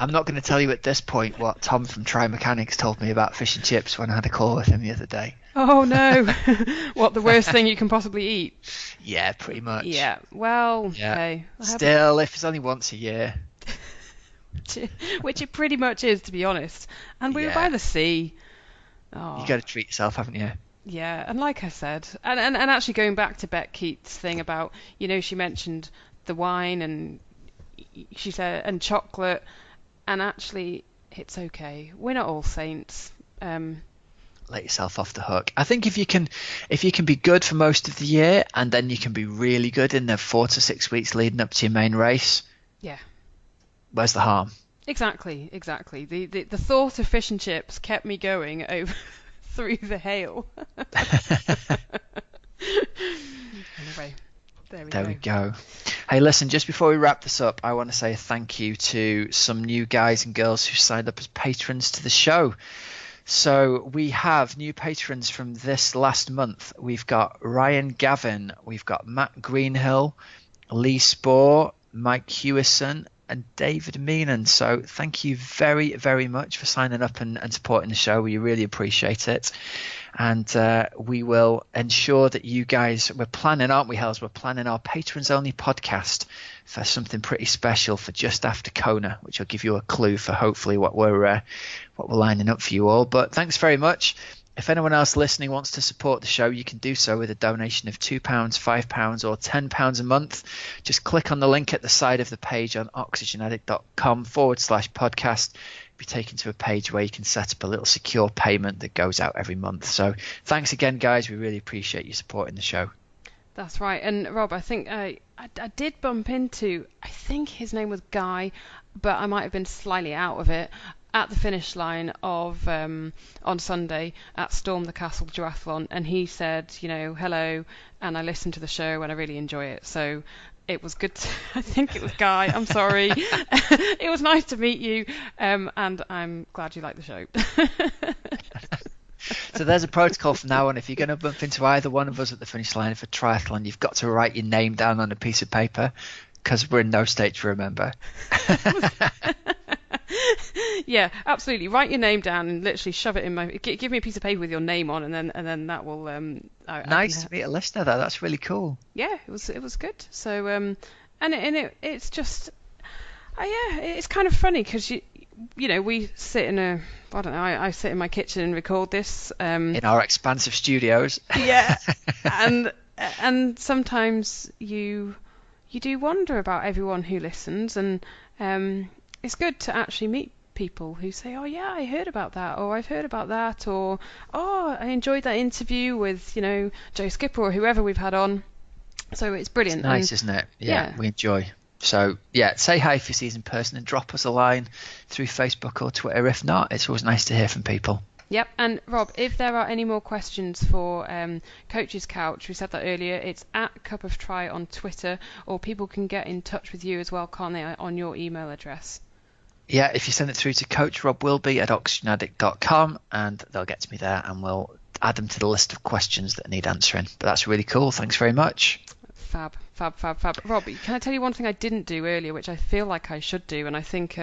I'm not going to tell you at this point what Tom from Tri Mechanics told me about fish and chips when I had a call with him the other day. Oh no! What, the worst thing you can possibly eat? Yeah, pretty much. Yeah. Well, okay. Still, if it's only once a year. Which it pretty much is, to be honest. And we were by the sea. Oh. You got to treat yourself, haven't you? Yeah, and like I said, and actually going back to Keat's thing about, she mentioned the wine, and she said, and chocolate, and actually it's okay. We're not all saints. Let yourself off the hook. I think if you can be good for most of the year, and then you can be really good in the 4 to 6 weeks leading up to your main race. Yeah. Where's the harm? Exactly. The thought of fish and chips kept me going over through the hail. Anyway, there we go. Hey, listen, just before we wrap this up, I want to say thank you to some new guys and girls who signed up as patrons to the show. So we have new patrons from this last month. We've got Ryan Gavin, we've got Matt Greenhill, Lee Spohr, Mike Hewison, and David Meenan. So thank you very, very much for signing up and supporting the show. We really appreciate it. And we will ensure that you guys, we're planning, aren't we, Hells? We're planning our patrons only podcast for something pretty special for just after Kona, which will give you a clue for hopefully what we're lining up for you all. But thanks very much. If anyone else listening wants to support the show, you can do so with a donation of £2, £5 or £10 a month. Just click on the link at the side of the page on oxygenaddict.com/podcast. Be taken to a page where you can set up a little secure payment that goes out every month. So thanks again, guys. We really appreciate you supporting the show. That's right. And Rob, I think I did bump into, I think his name was Guy, but I might have been slightly out of it, at the finish line of on Sunday at Storm the Castle Triathlon, and he said, hello, and I listened to the show and I really enjoy it. So it was good. I think it was Guy. I'm sorry. It was nice to meet you, and I'm glad you like the show. So there's a protocol from now on. If you're going to bump into either one of us at the finish line for triathlon, you've got to write your name down on a piece of paper, because we're in no state to remember. Yeah, absolutely. Write your name down and literally shove it in my. Give me a piece of paper with your name on, and then that will. Nice to meet a listener, though. That's really cool. Yeah, it was good. So it's just, yeah, it's kind of funny because we sit in a. I don't know. I sit in my kitchen and record this. In our expansive studios. Yeah, and sometimes you do wonder about everyone who listens, and it's good to actually meet people who say, oh yeah, I heard about that, or I've heard about that, or oh, I enjoyed that interview with Joe Skipper or whoever we've had on. So it's brilliant. It's nice, isn't it? Yeah, we enjoy. So yeah, say hi if you see us in person and drop us a line through Facebook or Twitter. If not, it's always nice to hear from people. Yep, and Rob, if there are any more questions for Coach's Couch, we said that earlier, it's at Cup of Tri on Twitter, or people can get in touch with you as well, can't they, on your email address? Yeah, if you send it through to coachrobwilby@oxygenaddict.com, and they'll get to me there, and we'll add them to the list of questions that need answering. But that's really cool. Thanks very much. Fab. Rob, can I tell you one thing I didn't do earlier, which I feel like I should do, and I think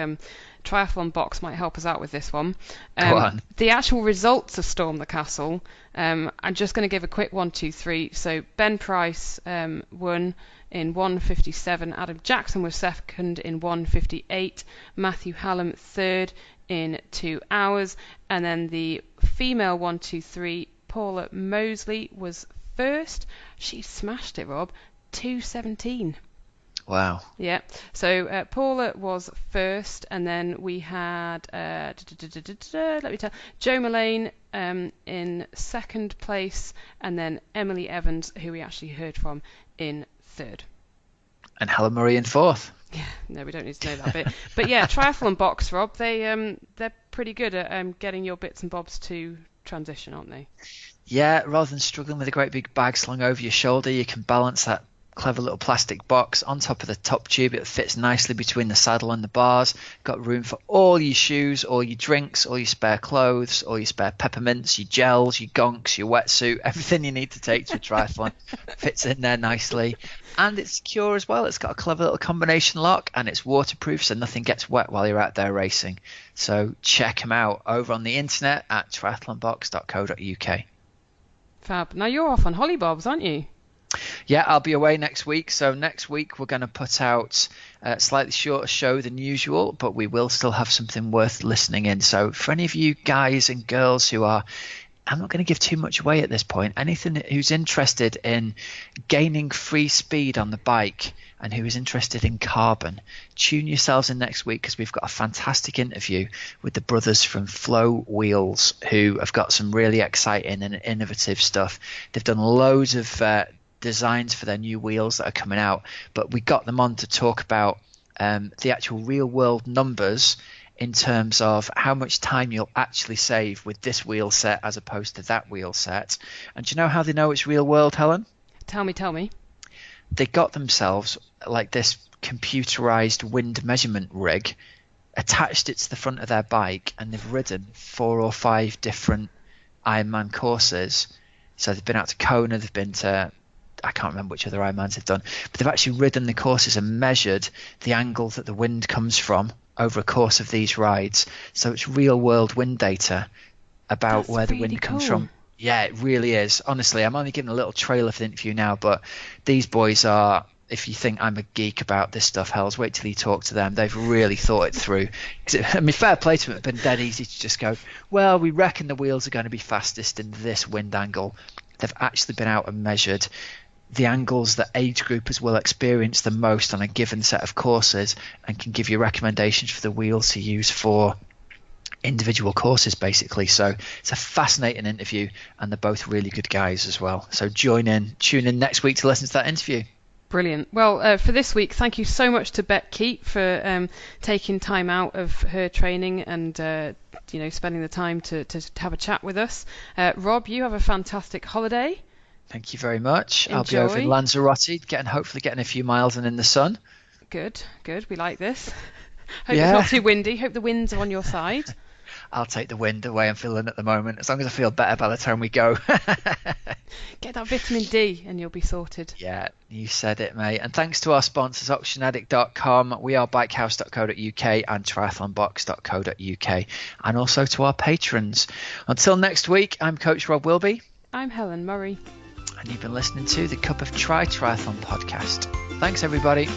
Triathlon Box might help us out with this one. Go on. The actual results of Storm the Castle, I'm just going to give a quick 1, 2, 3. So Ben Price won in 1:57. Adam Jackson was second in 1:58. Matthew Hallam third in 2 hours. And then the female 1, 2, 3, Paula Mosley was first. She smashed it, Rob. 2:17. Wow. Yeah. So Paula was first, and then we had let me tell Joe Mullane in second place, and then Emily Evans, who we actually heard from, in third. And Helen Murray in fourth. Yeah. No, we don't need to know that bit. But yeah, Triathlon Box, Rob. They're pretty good at getting your bits and bobs to transition, aren't they? Yeah. Rather than struggling with a great big bag slung over your shoulder, you can balance that clever little plastic box on top of the top tube. It fits nicely between the saddle and the bars. Got room for all your shoes, all your drinks, all your spare clothes, all your spare peppermints, your gels, your gonks, your wetsuit, everything you need to take to a triathlon fits in there nicely. And it's secure as well. It's got a clever little combination lock, and it's waterproof, so nothing gets wet while you're out there racing. So check them out over on the internet at triathlonbox.co.uk. Fab. Now you're off on hollybobs, aren't you? Yeah, I'll be away next week. So next week we're going to put out a slightly shorter show than usual, but we will still have something worth listening in. So for any of you guys and girls who are, I'm not going to give too much away at this point, anything who's interested in gaining free speed on the bike and who is interested in carbon, tune yourselves in next week, because we've got a fantastic interview with the brothers from Flow Wheels, who have got some really exciting and innovative stuff. They've done loads of designs for their new wheels that are coming out, but we got them on to talk about the actual real world numbers in terms of how much time you'll actually save with this wheel set as opposed to that wheel set. And do you know how they know it's real world, Helen? Tell me. They got themselves like this computerized wind measurement rig, attached it to the front of their bike, and they've ridden 4 or 5 different Ironman courses. So they've been out to Kona, they've been to, I can't remember which other Ironmans they've done, but they've actually ridden the courses and measured the angle that the wind comes from over a course of these rides. So it's real world wind data about where the wind comes from. Yeah, it really is. Honestly, I'm only giving a little trailer for the interview now, but these boys are, if you think I'm a geek about this stuff, Hells, wait till you talk to them. They've really thought it through. I mean, fair play to them. It's been dead easy to just go, well, we reckon the wheels are going to be fastest in this wind angle. They've actually been out and measured the angles that age groupers will experience the most on a given set of courses, and can give you recommendations for the wheels to use for individual courses basically. So it's a fascinating interview, and they're both really good guys as well. So tune in next week to listen to that interview. Brilliant. Well, for this week, thank you so much to Beck Keat for taking time out of her training and spending the time to have a chat with us. Rob, you have a fantastic holiday. Thank you very much. Enjoy. I'll be over in Lanzarote, hopefully getting a few miles and in the sun. Good. We like this. Hope it's not too windy. Hope the winds are on your side. I'll take the wind the way I'm feeling at the moment, as long as I feel better by the time we go. Get that vitamin D and you'll be sorted. Yeah, you said it, mate. And thanks to our sponsors, auctionaddict.com, wearebikehouse.co.uk and triathlonbox.co.uk, and also to our patrons. Until next week, I'm Coach Rob Wilby. I'm Helen Murray. And you've been listening to the Cup of Triathlon podcast. Thanks, everybody.